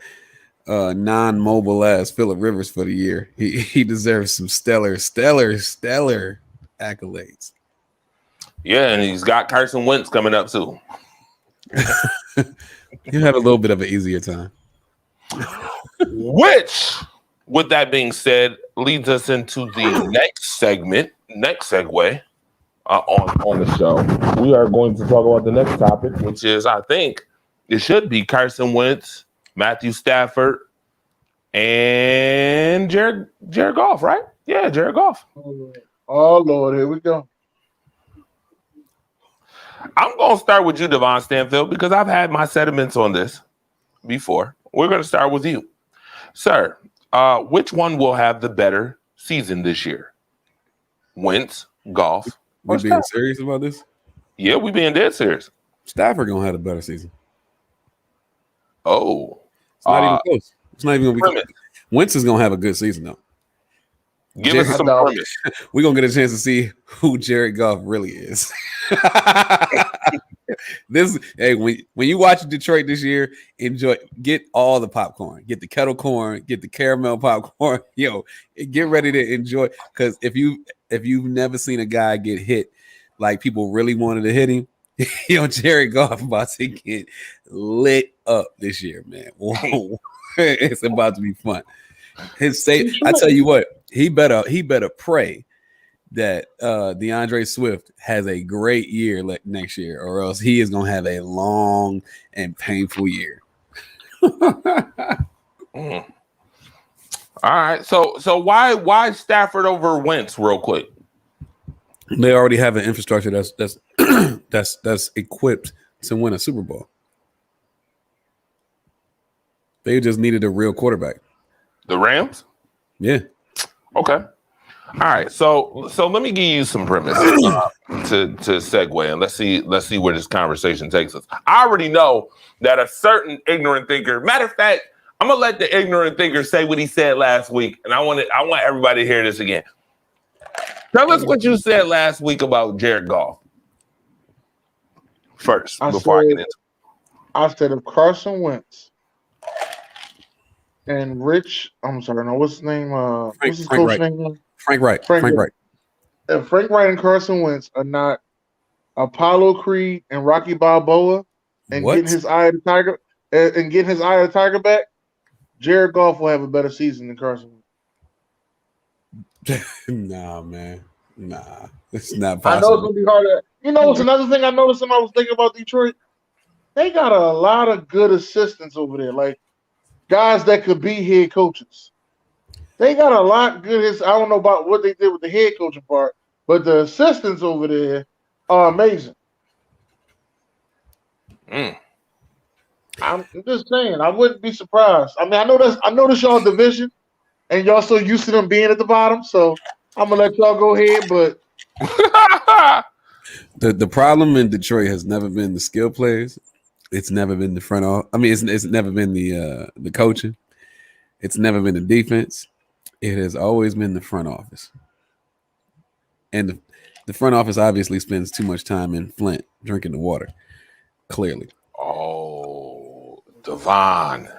non-mobile ass Phillip Rivers for the year, he deserves some stellar accolades. Yeah, and he's got Carson Wentz coming up too. He'll have a little bit of an easier time. Which, with that being said, leads us into the next segue on the show. We are going to talk about the next topic, which is, I think, it should be Carson Wentz, Matthew Stafford, and Jared Goff, right? Yeah, Jared Goff. Oh, Lord, here we go. I'm going to start with you, Devon Stanfield, because I've had my sentiments on this before. We're going to start with you. Sir, which one will have the better season this year? Wentz, Goff, We being serious about this? Yeah, we being dead serious. Stafford going to have a better season. Oh. It's not even close. It's not even going to be premise. close. Wentz is going to have a good season, though. Give us some premise. We're going to get a chance to see who Jared Goff really is. When you watch Detroit this year, get all the popcorn, get the kettle corn, get the caramel popcorn, get ready to enjoy. Because if you've never seen a guy get hit like people really wanted to hit him, Jared Goff about to get lit up this year, man. Whoa. It's about to be fun. I tell you what, he better pray that DeAndre Swift has a great year next year, or else he is going to have a long and painful year. All right. So why Stafford over Wentz real quick? They already have an infrastructure that's equipped to win a Super Bowl. They just needed a real quarterback. The Rams? Yeah. Okay. All right. So let me give you some premise to segue, and let's see where this conversation takes us. I already know that a certain ignorant thinker. Matter of fact, I'm gonna let the ignorant thinker say what he said last week, and I want everybody to hear this again. Tell us what you said last week about Jared Goff. First, I said if Carson Wentz and what's his name? What's his coach name? Frank Wright. If Frank Wright and Carson Wentz are not Apollo Creed and Rocky Balboa and getting his eye of the tiger back, Jared Goff will have a better season than Carson Wentz. Nah, man. Nah. It's not possible. I know it's gonna be harder. It's another thing I noticed when I was thinking about Detroit. They got a lot of good assistants over there, like guys that could be head coaches. They got a lot good. I don't know about what they did with the head coaching part, but the assistants over there are amazing. I'm just saying, I wouldn't be surprised. I mean, I know this y'all division, and y'all so used to them being at the bottom, so I'm gonna let y'all go ahead. But the problem in Detroit has never been the skill players. It's never been the front office. I mean, it's never been the coaching. It's never been the defense. It has always been the front office. And the front office obviously spends too much time in Flint drinking the water. Clearly. Oh, Devon.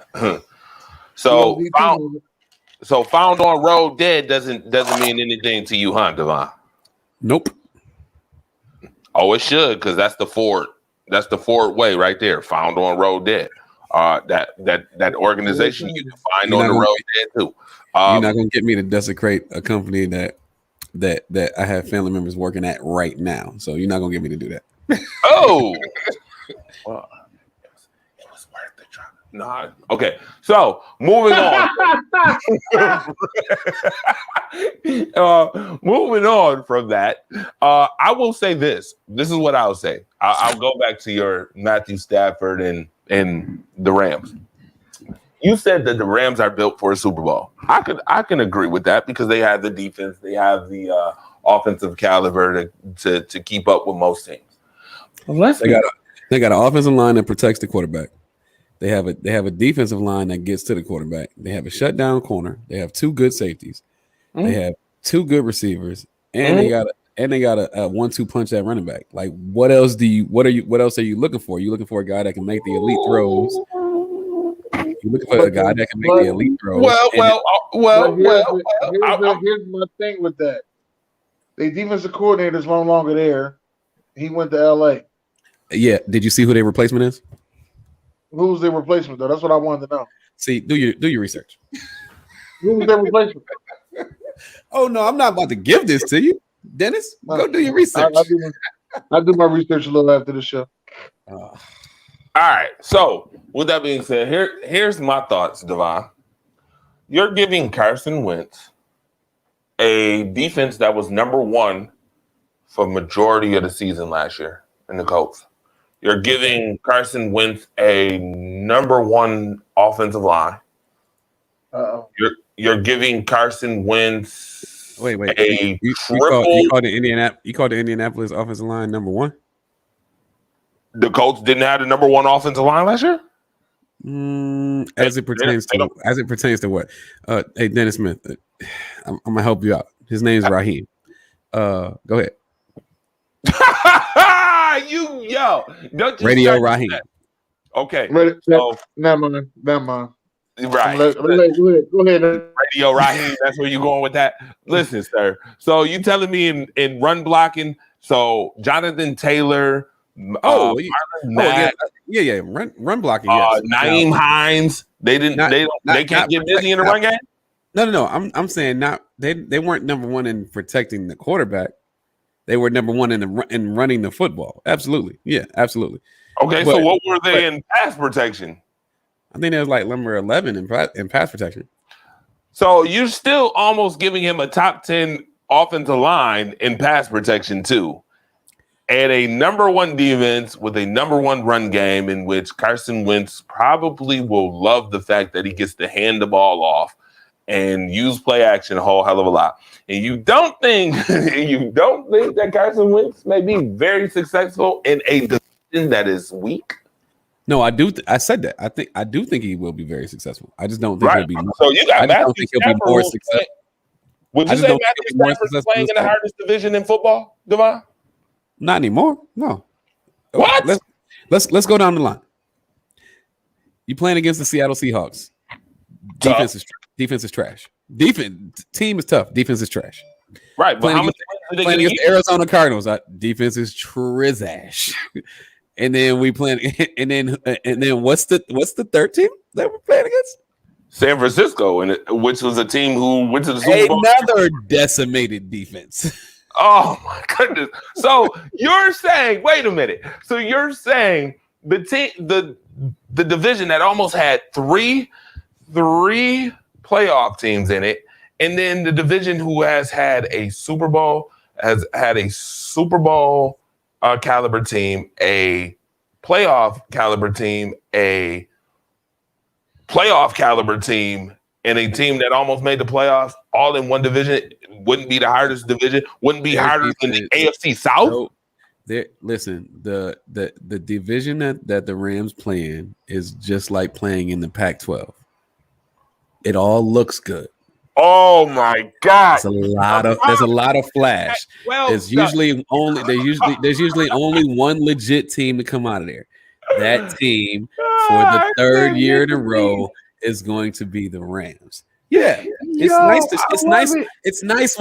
So found on road dead doesn't mean anything to you, huh, Devon? Nope. Oh, it should, because that's the Ford. That's the Ford way right there. Found on road dead. That organization you can find on the road dead too. You're not gonna get me to desecrate a company that I have family members working at right now. So you're not gonna get me to do that. Oh, well, it was worth the try. Nah. Okay. So moving on. Moving on from that, I will say this. This is what I'll say. I'll go back to your Matthew Stafford and the Rams. You said that the Rams are built for a Super Bowl. I can agree with that because they have the defense, they have the offensive caliber to keep up with most teams. They got an offensive line that protects the quarterback. They have a defensive line that gets to the quarterback. They have a shutdown corner. They have 2 good safeties. Mm-hmm. They have 2 good receivers, and they got a 1-2 punch at running back. Like, what else are you looking for? You looking for a guy that can make the elite throws. You looking for a guy that can make the elite throws. Here's my thing with that. The defensive coordinator is no longer there. He went to LA. Yeah. Did you see who their replacement is? Who's their replacement though? That's what I wanted to know. See, do your research. Who's their replacement? Oh no, I'm not about to give this to you, Dennis. Go do your research. I do my research a little after the show. All right. So, with that being said, here's my thoughts, Devon. You're giving Carson Wentz a defense that was number 1 for majority of the season last year in the Colts. You're giving Carson Wentz a number 1 offensive line. You're giving Carson Wentz wait. a You triple. called the Indianapolis offensive line number 1? The Colts didn't have the number 1 offensive line last year? As it pertains to what? Hey, Dennis Smith, I'm gonna help you out. His name's Raheem. Go ahead. Don't you Radio Raheem. Okay. So, never mind. Right. Go ahead. Radio Raheem, that's where you're going with that. Listen, sir. So you telling me in run blocking, so Jonathan Taylor, Run blocking. Yes. Naeem Hines, they can't get busy in the run game. No. I'm saying not. They weren't number 1 in protecting the quarterback. They were number 1 in running the football. Absolutely, yeah, absolutely. Okay, so what were they in pass protection? I think they was like number 11 in pass protection. So you're still almost giving him a top 10 offensive line in pass protection too. And a number 1 defense with a number 1 run game in which Carson Wentz probably will love the fact that he gets to hand the ball off and use play action a whole hell of a lot. And you don't think that Carson Wentz may be very successful in a division that is weak? No, I do. I said that. I do think he will be very successful. I just don't think he'll be. So you got Matthew Stafford more successful. Would you say Matthew Stafford playing in the hardest division in football, Devon? Not anymore. No. What? Let's go down the line. You playing against the Seattle Seahawks. Defense is trash. Team is tough. Defense is trash. Right, but how much playing against the Arizona Cardinals? Defense is trizash. And then we playing, and then what's the third team that we're playing against? San Francisco, which was a team who went to the Super Bowl. Another decimated defense. Oh my goodness! So you're saying, wait a minute. So you're saying the division that almost had three playoff teams in it, and then the division who has had a Super Bowl caliber team, a playoff caliber team, a playoff caliber team, and a team that almost made the playoffs all in one division wouldn't be the hardest division, wouldn't be harder than the AFC South. Listen, the division that the Rams play in is just like playing in the Pac-12. It all looks good. Oh my God! There's a lot of flash. There's usually only one legit team to come out of there. That team for the third year in a row is going to be the Rams. Yeah, it's nice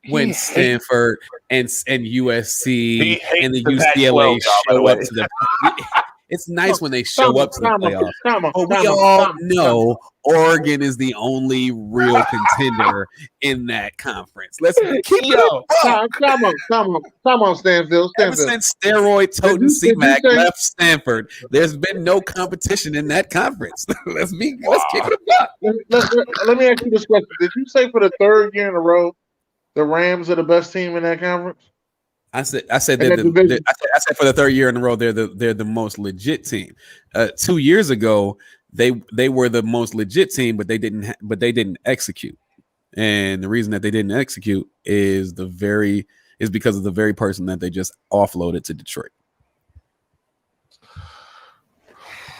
when Stanford and USC and the UCLA show up to the. It's nice when they show up to the playoffs. But we all know Oregon is the only real contender in that conference. Let's keep it up. Come on, Stanfield. Ever since steroid-toting C-Mac left Stanford, there's been no competition in that conference. Let's keep it up. Let me ask you this question: did you say for the third year in a row, the Rams are the best team in that conference? I said I said for the third year in a row they're the most legit team. 2 years ago they were the most legit team, but they didn't execute. And the reason that they didn't execute is because of the very person that they just offloaded to Detroit.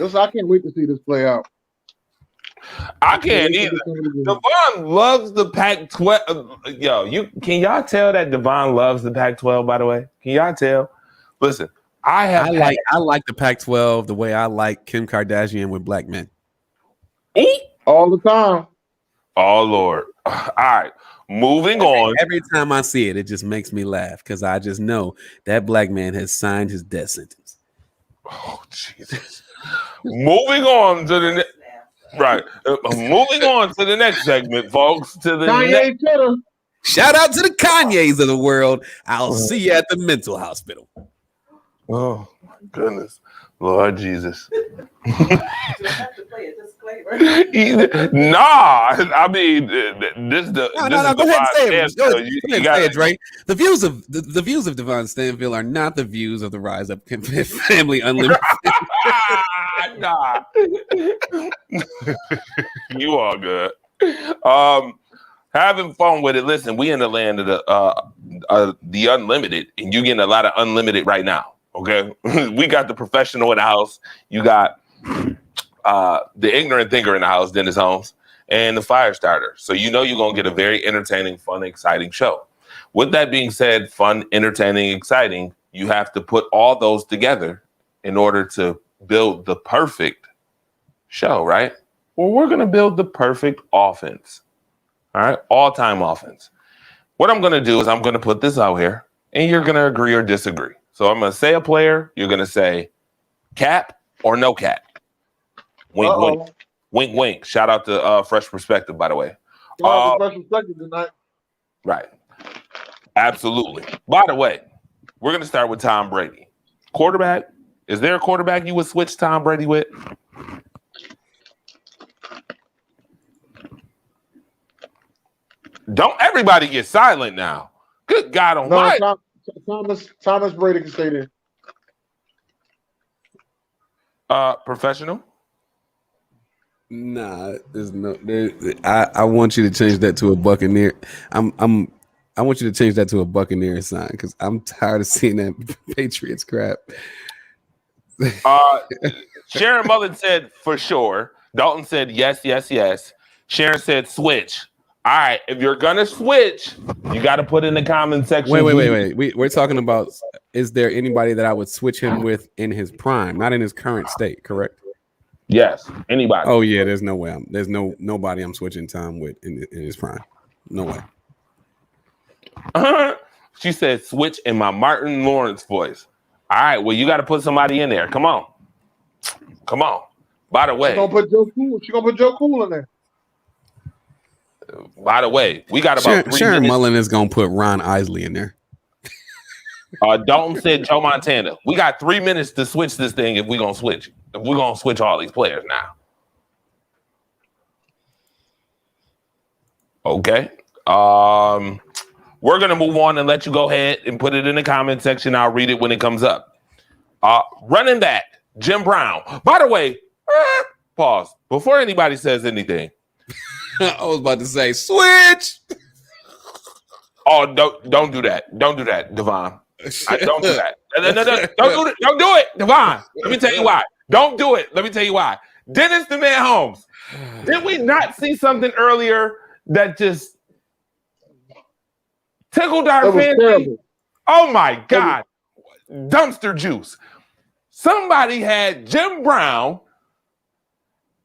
I can't wait to see this play out. I can't either. Devon loves the Pac-12. Yo, can y'all tell that Devon loves the Pac-12? By the way, can y'all tell? Listen, I like the Pac-12 the way I like Kim Kardashian with black men. All the time. Oh Lord! All right, moving on. Every time I see it, it just makes me laugh because I just know that black man has signed his death sentence. Oh Jesus! Moving on to the right. Moving on to the next segment, folks. To the Kanye Twitter. Shout out to the Kanyes of the world. I'll see you at the mental hospital. Oh my goodness, Lord Jesus! Have to play a disclaimer. Nah, I mean this. Go ahead and say it. Go ahead, say it, Dre. The views of Devon Stanfield are not the views of the Rise Up Family Unlimited. Nah, you all good. Having fun with it. Listen, we in the land of the unlimited, and you getting a lot of unlimited right now. Okay, we got the professional in the house. You got the ignorant thinker in the house, Dennis Holmes, and the fire starter. So you know you're gonna get a very entertaining, fun, exciting show. With that being said, fun, entertaining, exciting, you have to put all those together in order to build the perfect show, right? Well, we're gonna build the perfect offense. All right, all-time offense. What I'm gonna do is I'm gonna put this out here, and you're gonna agree or disagree. So I'm gonna say a player, you're gonna say cap or no cap. Wink, wink, wink, wink. Shout out to Fresh Perspective, by the way. Fresh Perspective tonight. Right. Absolutely. By the way, we're gonna start with Tom Brady. Quarterback. Is there a quarterback you would switch Tom Brady with? Don't everybody get silent now. Good God Almighty. No, Thomas Brady can stay there. Professional? Nah, there's no. I want you to change that to a Buccaneer. I want you to change that to a Buccaneer sign because I'm tired of seeing that Patriots crap. Sharon Mullen said for sure. Dalton said yes, yes, yes. Sharon said switch. All right, if you're gonna switch, you got to put in the comment section. Wait. We're talking about, is there anybody that I would switch him with in his prime, not in his current state? Correct. Yes. Anybody? Oh yeah. There's no way. There's nobody I'm switching Tom with in his prime. No way. She said switch in my Martin Lawrence voice. All right. Well, you got to put somebody in there. Come on. By the way, She's gonna put Joe Cool in there. By the way, we got about 3 Sharon minutes. Mullen is gonna put Ron Isley in there. Dalton said Joe Montana. We got 3 minutes to switch this thing if we're gonna switch. If we're gonna switch all these players now. Okay. We're gonna move on and let you go ahead and put it in the comment section. I'll read it when it comes up. Running back, Jim Brown. By the way, pause before anybody says anything. I was about to say switch. Oh, don't do that. Don't do that, Devon. Don't do that. No, don't do it, Devon. Let me tell you why. Don't do it. Let me tell you why. Dennis the Man Holmes. Did we not see something earlier that just tickled our fancy? Oh my God. Dumpster juice. Somebody had Jim Brown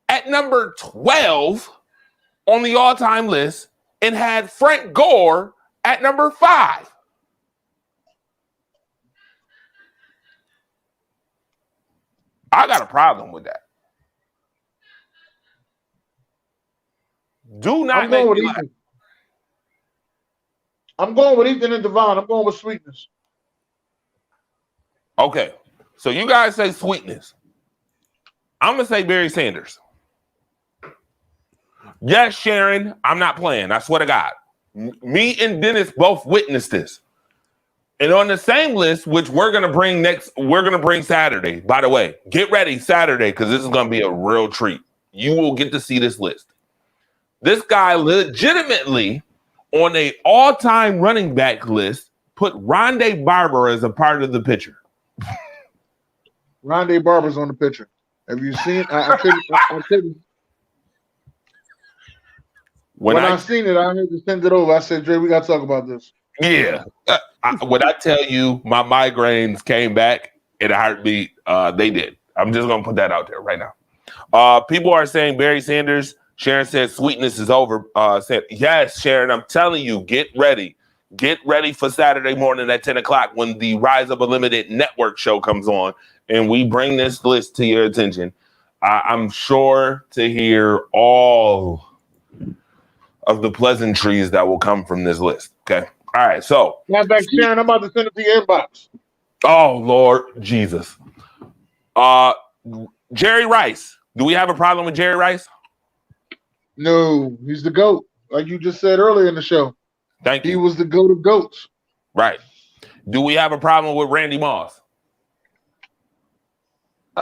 at number 12 on the all-time list and had Frank Gore at number 5. I got a problem with that. Do not make me laugh. I'm going with Ethan and Devon. I'm going with sweetness. Okay. So you guys say sweetness. I'm going to say Barry Sanders. Yes, Sharon, I'm not playing. I swear to God. Me and Dennis both witnessed this. And on the same list, which we're going to bring Saturday. By the way, get ready Saturday because this is going to be a real treat. You will get to see this list. This guy legitimately on a all-time running back list put Rondé Barber as a part of the picture. Rondé Barber's on the picture. Have you seen? I couldn't. When When I I seen it, I had to send it over. I said, Dre, we got to talk about this. yeah, when I tell you my migraines came back in a heartbeat, they did. I'm just gonna put that out there right now. People are saying Barry Sanders. Sharon said sweetness is over. Said yes, Sharon. I'm telling you, get ready. Get ready for Saturday morning at 10 o'clock when the Rise Up Unlimited Network show comes on, and we bring this list to your attention. I'm sure to hear all of the pleasantries that will come from this list. Okay. All right. So, Matter of fact, Sharon, I'm about to send it to your inbox. oh Lord Jesus. Jerry Rice. Do we have a problem with Jerry Rice? No, he's the GOAT. Like you just said earlier in the show. Thank He you. was the GOAT of GOATs. Right. Do we have a problem with Randy Moss?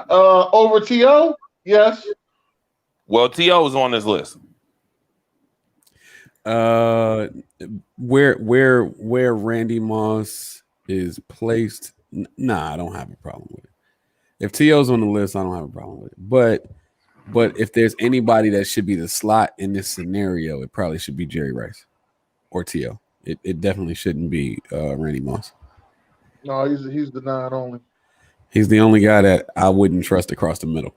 Over T.O.? Yes. Well, T.O. is on this list. Where Randy Moss is placed, nah, I don't have a problem with it. If T.O.'s on the list, I don't have a problem with it. But if there's anybody that should be the slot in this scenario, it probably should be Jerry Rice or T.O. It definitely shouldn't be Randy Moss. No, he's the nine only. He's the only guy that I wouldn't trust across the middle.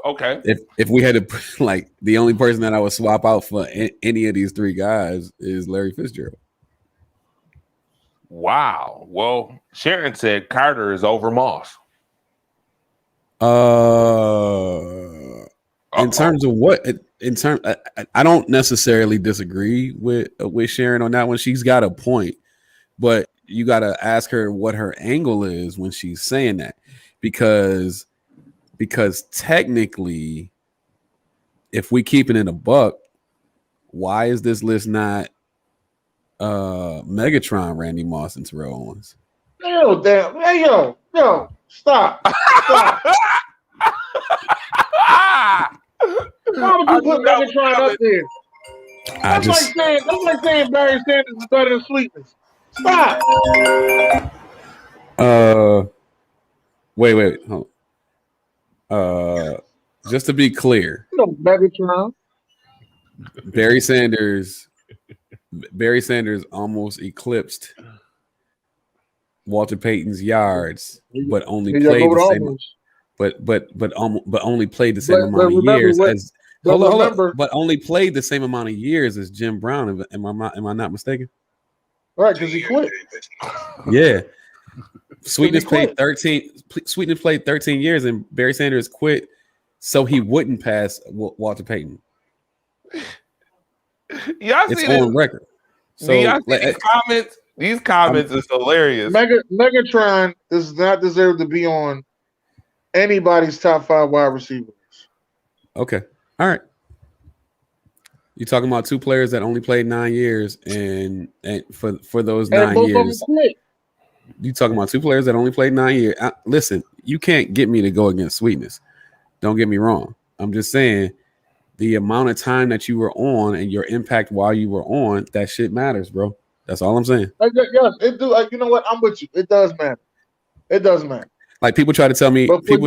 Okay. If we had to put, like, the only person that I would swap out for any of these three guys is Larry Fitzgerald. Wow. Well, Sharon said Carter is over Moss. In terms of what, I don't necessarily disagree with Sharon on that one. She's got a point, but you got to ask her what her angle is when she's saying that, because technically, if we keep it in a buck, why is this list not Megatron, Randy Moss, and Terrell Owens? Yo, damn. Hey, yo, stop. Stop. Why would you put Megatron up there? That's like saying Barry Sanders is better than Sweetness. Stop. Wait, hold on. Just to be clear, No, Megatron. Barry Sanders almost eclipsed Walter Payton's yards, but only played the same. But only played the same amount of years as. Hold on, but only played the same amount of years as Jim Brown. Am I not mistaken? Right, because he quit. Yeah. Sweetness played 13. Sweetness played 13 years, and Barry Sanders quit so he wouldn't pass Walter Payton. Y'all It's see on record. So y'all see these comments? These comments is hilarious. Megatron does not deserve to be on anybody's top 5 wide receivers. Okay. All right. You're talking about two players that only played 9 years, and for those 9 years, you talking about two players that only played 9 years. Listen, you can't get me to go against Sweetness. Don't get me wrong. I'm just saying the amount of time that you were on and your impact while you were on, that shit matters, bro. That's all I'm saying. Yes, it do. You know what? I'm with you. It does matter. It does matter. Like people try to tell me, some people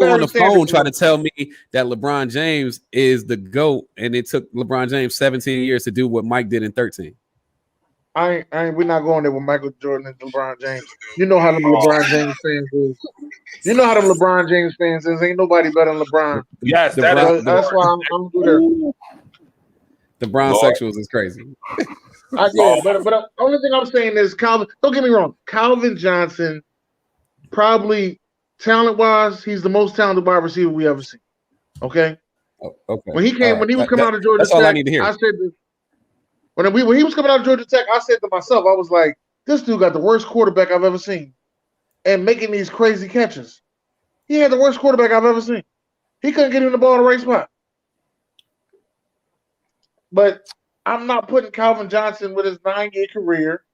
on the phone try to tell me that LeBron James is the GOAT, and it took LeBron James 17 years to do what Mike did in 13. We're not going there with Michael Jordan and LeBron James. You know how the LeBron James fans is. You know how the LeBron James fans is. Ain't nobody better than LeBron. Yes, that's why I'm good. The Brown sexuals is crazy. But the only thing I'm saying is Calvin. Don't get me wrong. Calvin Johnson, probably talent-wise, he's the most talented wide receiver we ever seen. Okay. Okay. When he was coming out of Georgia Tech, all I need to hear. I said this, when he was coming out of Georgia Tech, I said to myself, I was like, this dude got the worst quarterback I've ever seen, and making these crazy catches. He had the worst quarterback I've ever seen. He couldn't get him the ball in the right spot. But I'm not putting Calvin Johnson with his 9-year career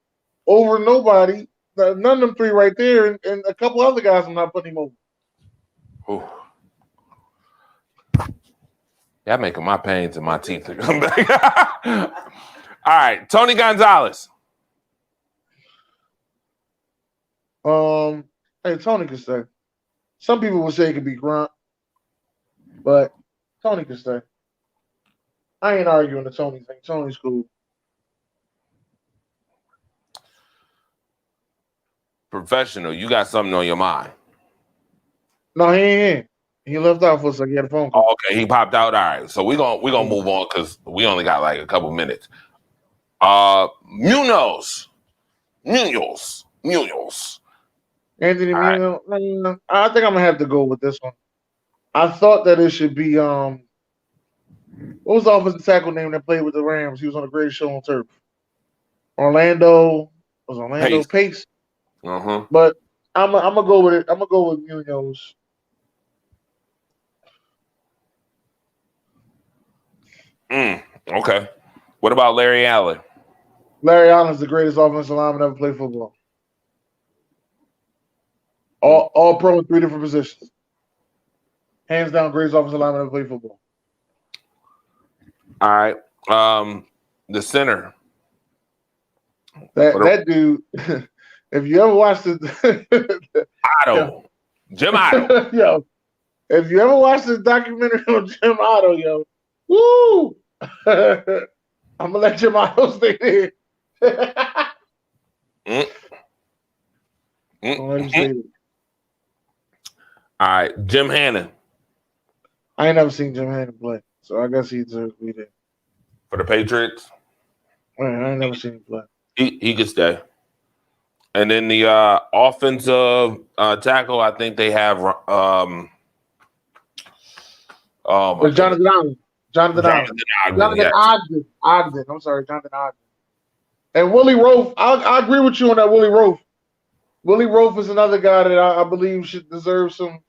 over nobody. None of them three right there, and a couple other guys I'm not putting him over. Ooh. Y'all making my pains and my teeth to come back. All right, Tony Gonzalez. Hey, Tony can stay. Some people would say it could be Grunt, but Tony can stay. I ain't arguing the Tony thing. Tony's cool. Professional, you got something on your mind. No, he ain't in. He left out for a second. He had a phone call. Oh, okay, he popped out. All right, so we're gonna move on because we only got like a couple minutes. Munoz. Anthony All right. Munoz. I think I'm gonna have to go with this one. I thought that it should be what was the offensive tackle name that played with the Rams? He was on the greatest show on turf. Orlando Pace. Uh-huh. But I'm gonna go with it. I'm gonna go with Munoz. Okay. What about Larry Allen? Larry Allen's the greatest offensive lineman ever played football. All pro in 3 different positions. Hands down, greatest offensive lineman ever played football. All right. The center. That dude. If you ever watched the Otto. Jim Otto. yo, if you ever watched this documentary on Jim Otto, yo, woo! I'm gonna let Jim Otto stay there. Don't let him stay there. All right, Jim Hannon I ain't never seen Jim Hannon play, so I guess he deserves to be there. for the Patriots. Man, I ain't never seen him play. He could stay. And then the offensive tackle, I think they have But Jonathan Ogden. Jonathan Ogden. I'm sorry, Jonathan Ogden. And Willie Roaf. I agree with you on that, Willie Roaf. Willie Roaf is another guy that I believe should deserve some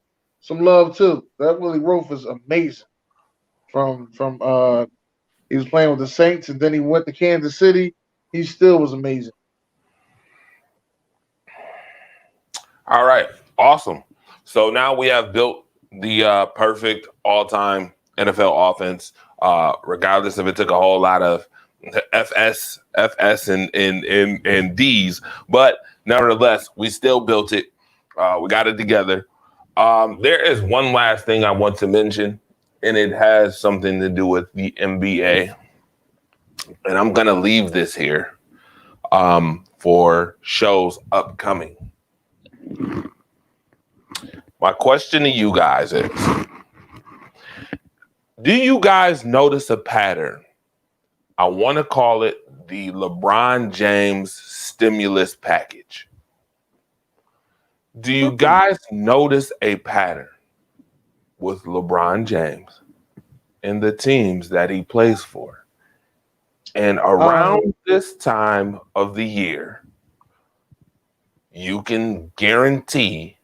love too. That Willie Roaf is amazing. From he was playing with the Saints and then he went to Kansas City. He still was amazing. All right, awesome. So now we have built the perfect all-time NFL offense. Regardless if it took a whole lot of FS and D's, but nevertheless, we still built it. We got it together. There is one last thing I want to mention, and it has something to do with the NBA. And I'm gonna leave this here for shows upcoming. My question to you guys is, do you guys notice a pattern? I want to call it the LeBron James stimulus package. Do you guys notice a pattern with LeBron James and the teams that he plays for? And around this time of the year, you can guarantee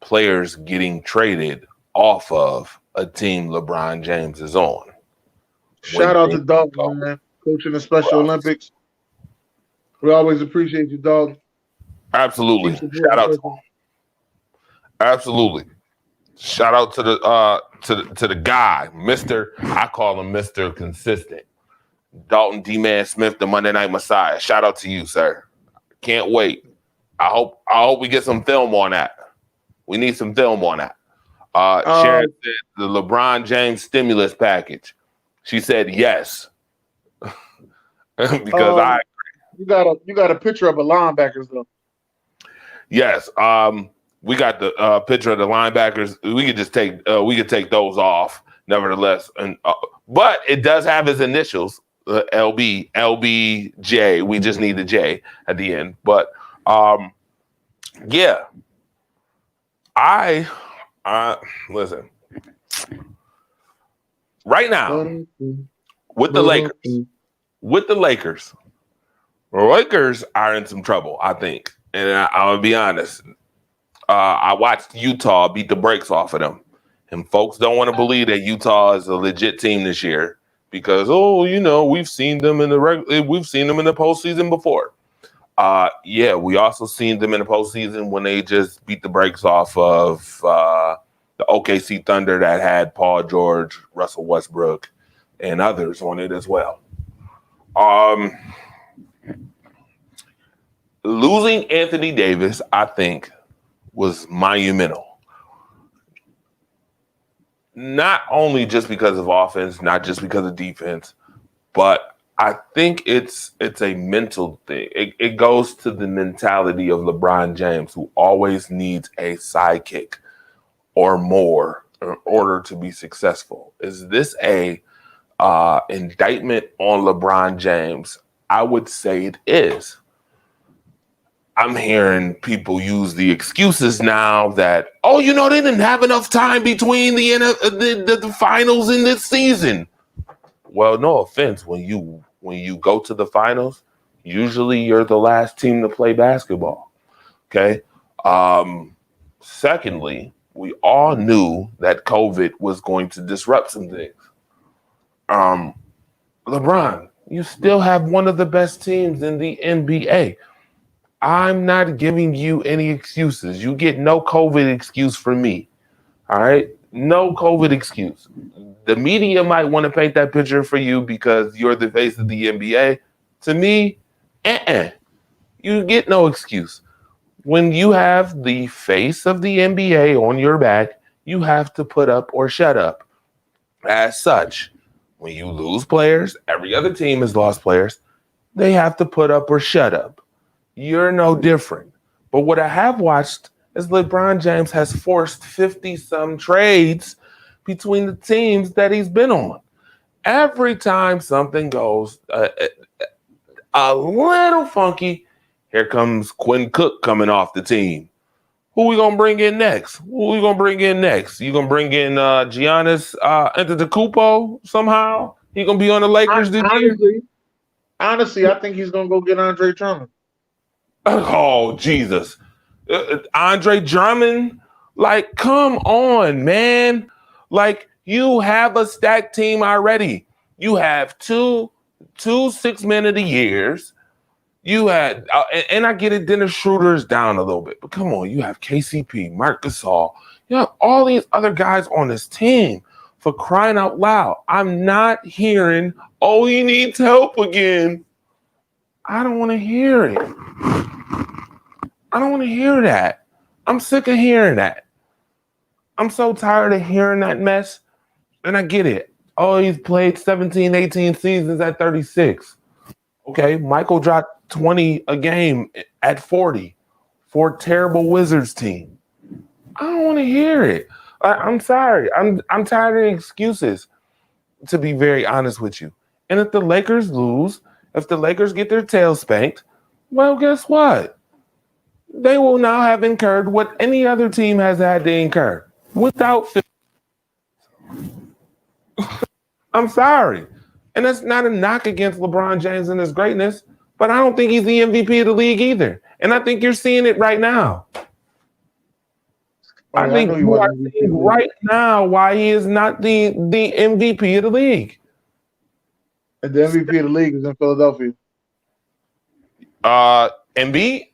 players getting traded off of a team LeBron James is on. Shout out to Dalton, man, coaching the Special Olympics. We always appreciate you, Dalton. Absolutely. Shout out to him. Absolutely. Shout out to the guy, Mr. I call him Mr. Consistent. Dalton D-Man Smith, the Monday Night Messiah. Shout out to you, sir. Can't wait. I hope we get some film on that. We need some film on that. Sharon said the LeBron James stimulus package. She said yes. Because you got a picture of a linebackers though. Yes. We got the picture of the linebackers. We could just take those off, nevertheless. And but it does have his initials, LBJ. We just need the J at the end. But yeah. I listen. Right now, with the Lakers are in some trouble, I think. And I'll be honest. I watched Utah beat the brakes off of them. And folks don't want to believe that Utah is a legit team this year because, we've seen them in the postseason before. Yeah, we also seen them in the postseason when they just beat the brakes off of the OKC Thunder that had Paul George, Russell Westbrook, and others on it as well. Losing Anthony Davis, I think, was monumental. Not only just because of offense, not just because of defense, but I think it's a mental thing. It goes to the mentality of LeBron James, who always needs a sidekick or more in order to be successful. Is this a indictment on LeBron James? I would say it is. I'm hearing people use the excuses now that, oh, they didn't have enough time between the finals in this season. Well, no offense, when you go to the finals, usually you're the last team to play basketball. Okay. Secondly, we all knew that COVID was going to disrupt some things. LeBron, you still have one of the best teams in the NBA. I'm not giving you any excuses. You get no COVID excuse from me. All right? No COVID excuse. The media might want to paint that picture for you because you're the face of the NBA. To me, you get no excuse. When you have the face of the NBA on your back, you have to put up or shut up. As such, when you lose players, every other team has lost players, they have to put up or shut up. You're no different. But what I have watched is LeBron James has forced 50-some trades between the teams that he's been on. Every time something goes a little funky, here comes Quinn Cook coming off the team. Who we gonna bring in next? You gonna bring in Giannis Antetokounmpo somehow? He gonna be on the Lakers this year? Honestly, I think he's gonna go get Andre Drummond. Oh, Jesus. Andre Drummond? Like, come on, man. Like, you have a stacked team already. You have two 6 men of the years. You had, and I get it, Dennis Schroeder's down a little bit, but come on, you have KCP, Marc Gasol. You have all these other guys on this team. For crying out loud, I'm not hearing, oh, he needs help again. I don't want to hear it. I don't want to hear that. I'm sick of hearing that. I'm so tired of hearing that mess. And I get it. Oh, he's played 17, 18 seasons at 36. Okay, Michael dropped 20 a game at 40 for a terrible Wizards team. I don't want to hear it. I'm sorry. I'm tired of excuses, to be very honest with you. And if the Lakers lose, if the Lakers get their tail spanked, well, guess what? They will now have incurred what any other team has had to incur without. I'm sorry. And that's not a knock against LeBron James and his greatness, but I don't think he's the MVP of the league either. And I think you're seeing it right now. I think you are seeing right now why he is not the MVP of the league. And the MVP of the league is in Philadelphia. Embiid?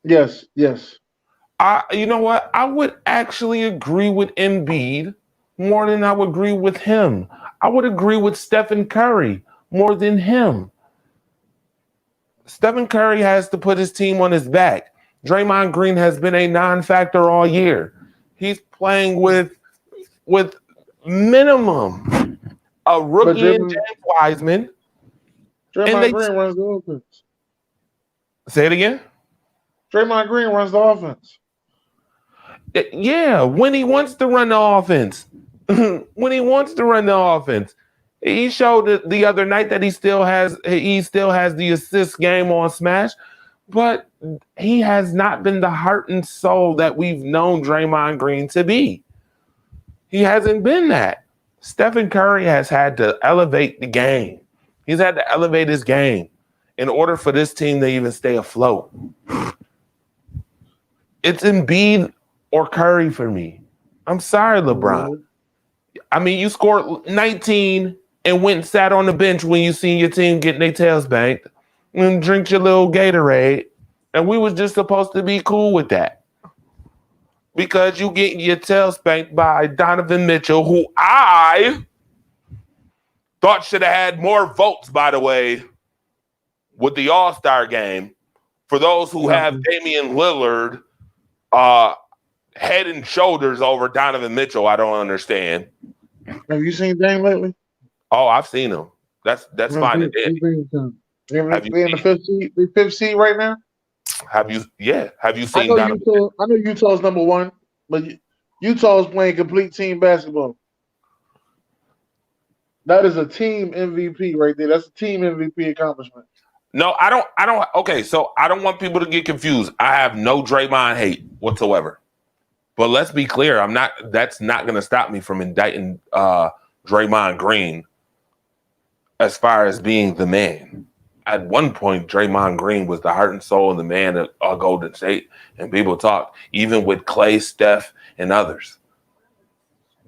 Yes. You know what? I would actually agree with Embiid more than I would agree with him. I would agree with Stephen Curry more than him. Stephen Curry has to put his team on his back. Draymond Green has been a non-factor all year. He's playing with minimum a rookie and James Wiseman. Draymond Green runs the offense. Say it again? Draymond Green runs the offense. Yeah, when he wants to run the offense. He showed the other night that he still has the assist game on Smash, but he has not been the heart and soul that we've known Draymond Green to be. He hasn't been that. Stephen Curry has had to elevate the game. He's had to elevate his game in order for this team to even stay afloat. It's Embiid or Curry for me. I'm sorry, LeBron. I mean, you scored 19 and went and sat on the bench when you seen your team getting their tails banked and drink your little Gatorade. And we was just supposed to be cool with that. Because you getting your tail spanked by Donovan Mitchell, who I thought should have had more votes, by the way, with the All-Star game. For those who have Damian Lillard head and shoulders over Donovan Mitchell. I don't understand. Have you seen Dame lately? Oh, I've seen him. That's fine. Have you Have you they in the fifth seed right now? Have you I seen know Donovan? Utah. I know Utah's number one, but Utah is playing complete team basketball. That is a team MVP right there. That's a team MVP accomplishment. No, I don't. Okay, so I don't want people to get confused. I have no Draymond hate whatsoever. But let's be clear. That's not going to stop me from indicting Draymond Green as far as being the man. At one point, Draymond Green was the heart and soul and the man of Golden State. And people talk, even with Clay, Steph, and others.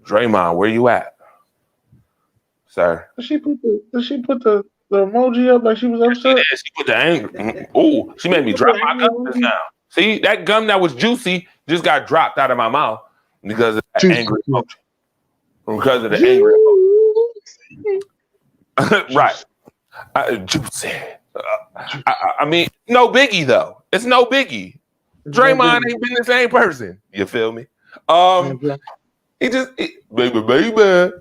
Draymond, where you at, sir? Did she put the emoji up like she was upset? Yeah, she put the anger. Ooh, she made me drop my gum just now. See, that gum that was juicy just got dropped out of my mouth because of that angry emoji. Because of the angry emoji. Right. Juicy. I mean, no biggie though. It's no biggie. Draymond ain't been the same person. You feel me? He just baby.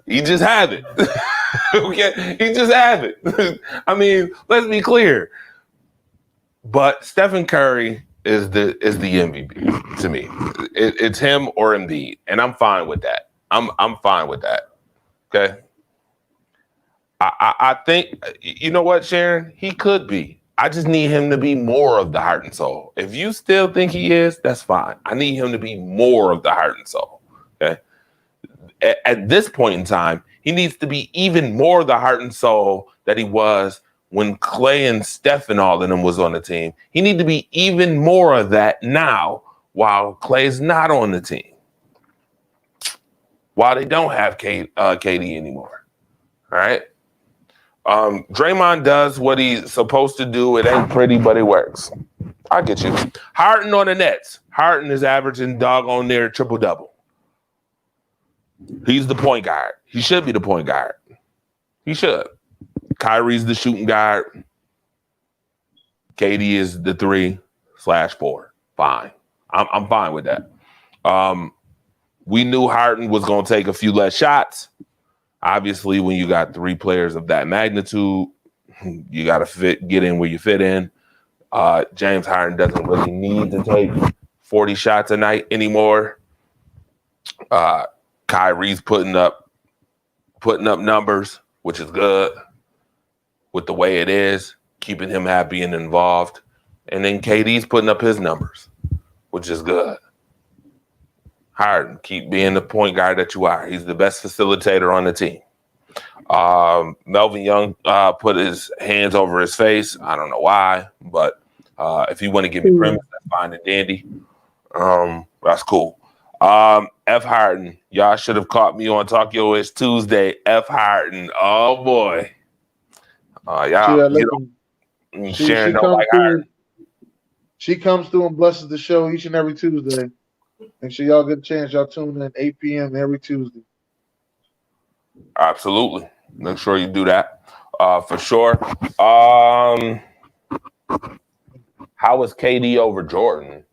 He just have it. Okay, he just have it. I mean, let's be clear. But Stephen Curry is the MVP to me. It's him or Embiid, and I'm fine with that. I'm fine with that. Okay. I think, you know what, Sharon? He could be. I just need him to be more of the heart and soul. If you still think he is, that's fine. I need him to be more of the heart and soul. Okay. At this point in time, he needs to be even more the heart and soul that he was when Clay and Steph and all of them was on the team. He need to be even more of that now while Clay's not on the team. While they don't have KD anymore. All right. Draymond does what he's supposed to do. It ain't pretty, but it works. I get you. Harden on the Nets. Harden is averaging doggone near triple-double. He's the point guard. He should be the point guard. He should. Kyrie's the shooting guard. KD is the 3/4. Fine. I'm fine with that. We knew Harden was going to take a few less shots. Obviously, when you got three players of that magnitude, you got to get in where you fit in. James Harden doesn't really need to take 40 shots a night anymore. Kyrie's putting up numbers, which is good with the way it is, keeping him happy and involved. And then KD's putting up his numbers, which is good. Harden, keep being the point guard that you are. He's the best facilitator on the team. Melvin Young put his hands over his face. I don't know why, but if you want to give me premise, that's fine and dandy. That's cool. F. Harden, y'all should have caught me on Tokyo is Tuesday. F. Harden, oh boy. Sharon don't like Harden. She comes through and blesses the show each and every Tuesday. Make sure y'all get a chance. Y'all tune in 8 p.m. every Tuesday. Absolutely. Make sure you do that for sure. How is KD over Jordan?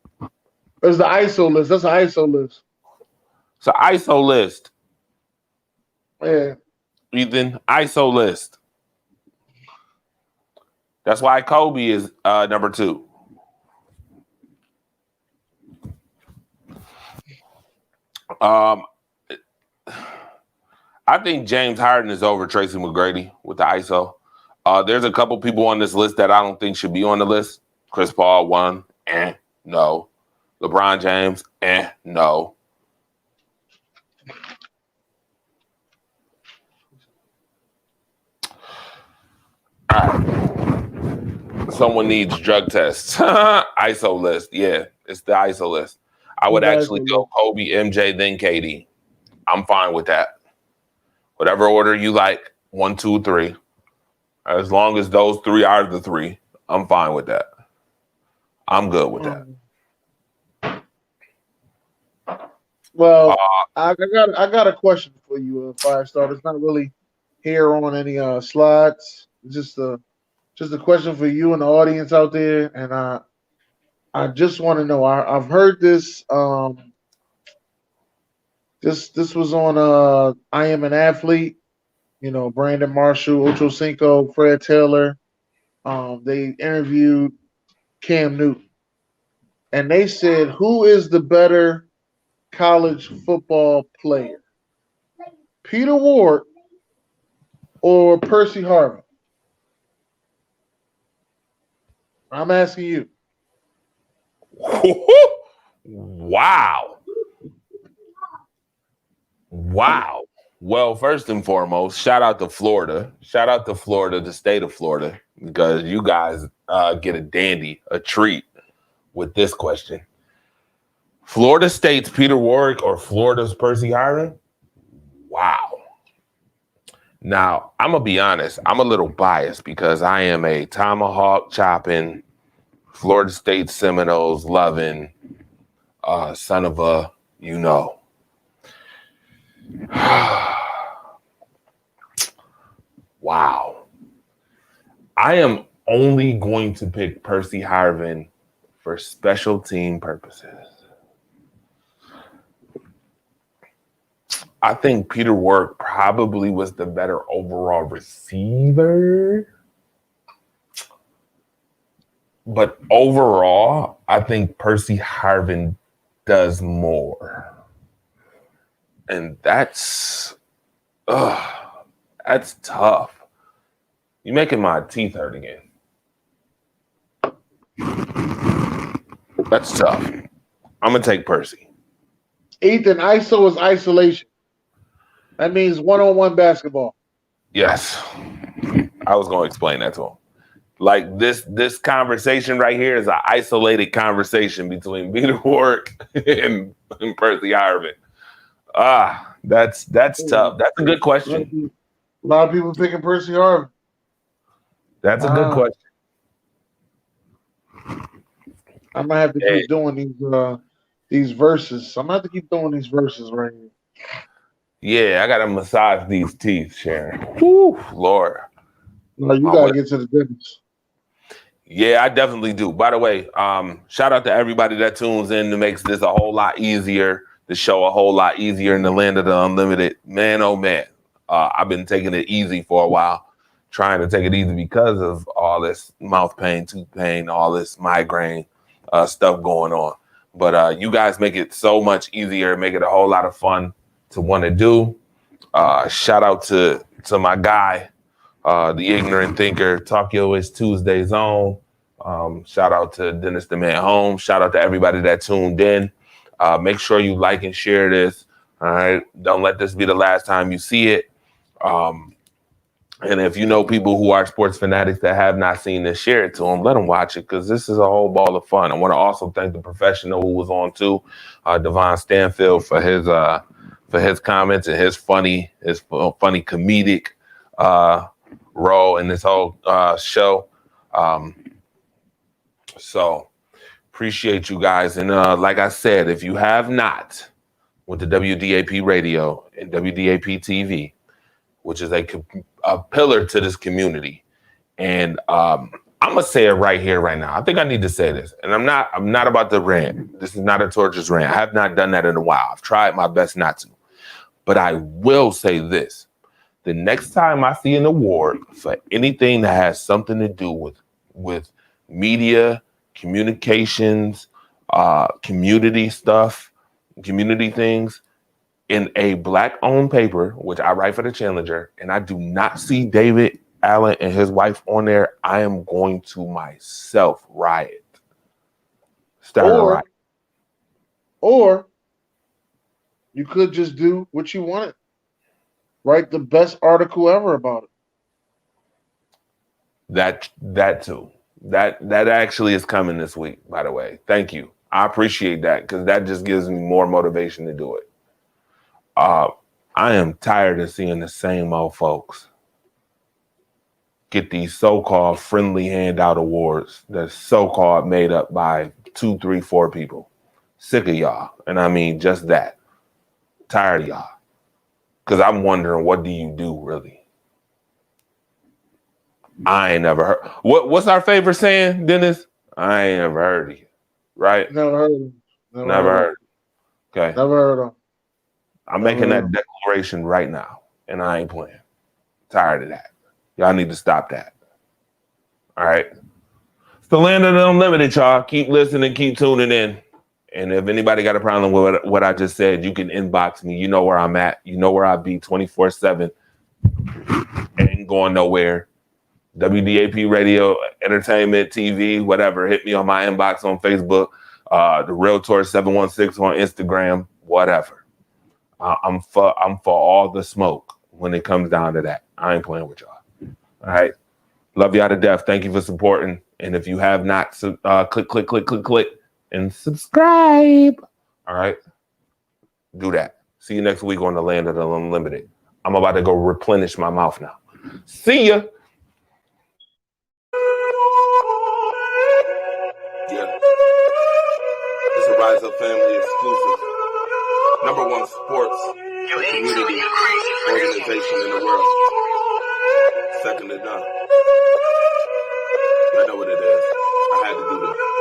It's the ISO list. That's an ISO list. It's an ISO list. Yeah. Ethan, ISO list. That's why Kobe is number 2. I think James Harden is over Tracy McGrady with the ISO. There's a couple people on this list that I don't think should be on the list. Chris Paul, 1, no. LeBron James, no. All right. Someone needs drug tests. ISO list. Yeah, it's the ISO list. I would actually go Kobe, MJ, then KD. I'm fine with that. Whatever order you like, 1, 2, 3. As long as those 3 are the 3, I'm fine with that. I'm good with that. Well, I got a question for you, Firestarter. It's not really here on any slides. It's just a question for you and the audience out there. And I just want to know. I've heard this. This was on. I Am an Athlete. You know, Brandon Marshall, Ocho Cinco, Fred Taylor. They interviewed Cam Newton, and they said, "Who is the better college football player, Peter Ward or Percy Harvin?" I'm asking you. Wow. Wow. Well, first and foremost, shout out to Florida. Shout out to Florida, the state of Florida, because you guys get a treat with this question. Florida State's Peter Warwick or Florida's Percy Harvin? Wow. Now, I'm going to be honest. I'm a little biased because I am a tomahawk chopping, Florida State Seminoles loving son of a, you know. Wow. I am only going to pick Percy Harvin for special team purposes. I think Peter Work probably was the better overall receiver. But overall, I think Percy Harvin does more. And that's tough. You're making my teeth hurt again. That's tough. I'm going to take Percy. Ethan, ISO is isolation. That means one-on-one basketball. Yes. I was going to explain that to him. Like this conversation right here is an isolated conversation between Peter Warwick and Percy Harvin. That's tough. That's a good question. A lot of people picking Percy Harvin. That's a good question. I might have to keep doing these verses. I'm gonna have to keep doing these verses right here. Yeah, I gotta massage these teeth, Sharon. Whew, Lord. No, you gotta get to the business. Yeah, I definitely do. By the way, shout out to everybody that tunes in to makes this a whole lot easier, the show a whole lot easier in the land of the unlimited. Man, oh man. I've been taking it easy for a while, trying to take it easy because of all this mouth pain, tooth pain, all this migraine stuff going on. But you guys make it so much easier, make it a whole lot of fun to want to do. Shout out to my guy, the ignorant thinker, Tokyo is Tuesday's own. Shout out to Dennis the Man Holmes. Shout out to everybody that tuned in. Make sure you like and share this. All right. Don't let this be the last time you see it. And if you know people who are sports fanatics that have not seen this, share it to them. Let them watch it because this is a whole ball of fun. I want to also thank the professional who was on too, Devon Stanfield, for his comments and his funny comedic role in this whole show. So appreciate you guys. And like I said, if you have not, with the WDAP radio and WDAP TV, which is a pillar to this community. And I'm gonna say it right here, right now. I think I need to say this. And I'm not about to rant. This is not a torturous rant. I have not done that in a while. I've tried my best not to. But I will say this. The next time I see an award for anything that has something to do with media, communications, community stuff, community things, in a Black-owned paper, which I write for the Challenger, and I do not see David Allen and his wife on there, I am going to myself riot. Start a riot. Or you could just do what you wanted. Write the best article ever about it. That too. That actually is coming this week, by the way. Thank you. I appreciate that because that just gives me more motivation to do it. I am tired of seeing the same old folks get these so-called friendly handout awards that's so-called made up by 2, 3, 4 people. Sick of y'all. And I mean just that. Tired of y'all. Because I'm wondering, what do you do, really? I ain't never heard. What's our favorite saying, Dennis? I ain't never heard of you. right? Never heard of him. Never heard. Okay. Never heard of him. I'm making that declaration right now, and I ain't playing. Tired of that. Y'all need to stop that. All right. It's the land of the unlimited, y'all. Keep listening, keep tuning in. And if anybody got a problem with what I just said, you can inbox me. You know where I'm at. You know where I be 24/7. Ain't going nowhere. WDAP Radio, Entertainment, TV, whatever. Hit me on my inbox on Facebook. The Realtor 716 on Instagram, whatever. I'm for all the smoke when it comes down to that. I ain't playing with y'all. All right. Love y'all to death. Thank you for supporting. And if you have not, click, and subscribe. All right. Do that. See you next week on the Land of the Unlimited. I'm about to go replenish my mouth now. See ya. Yeah. It's a Rise Up Family exclusive. #1 sports community organization in the world. Second to none. I know what it is. I had to do this.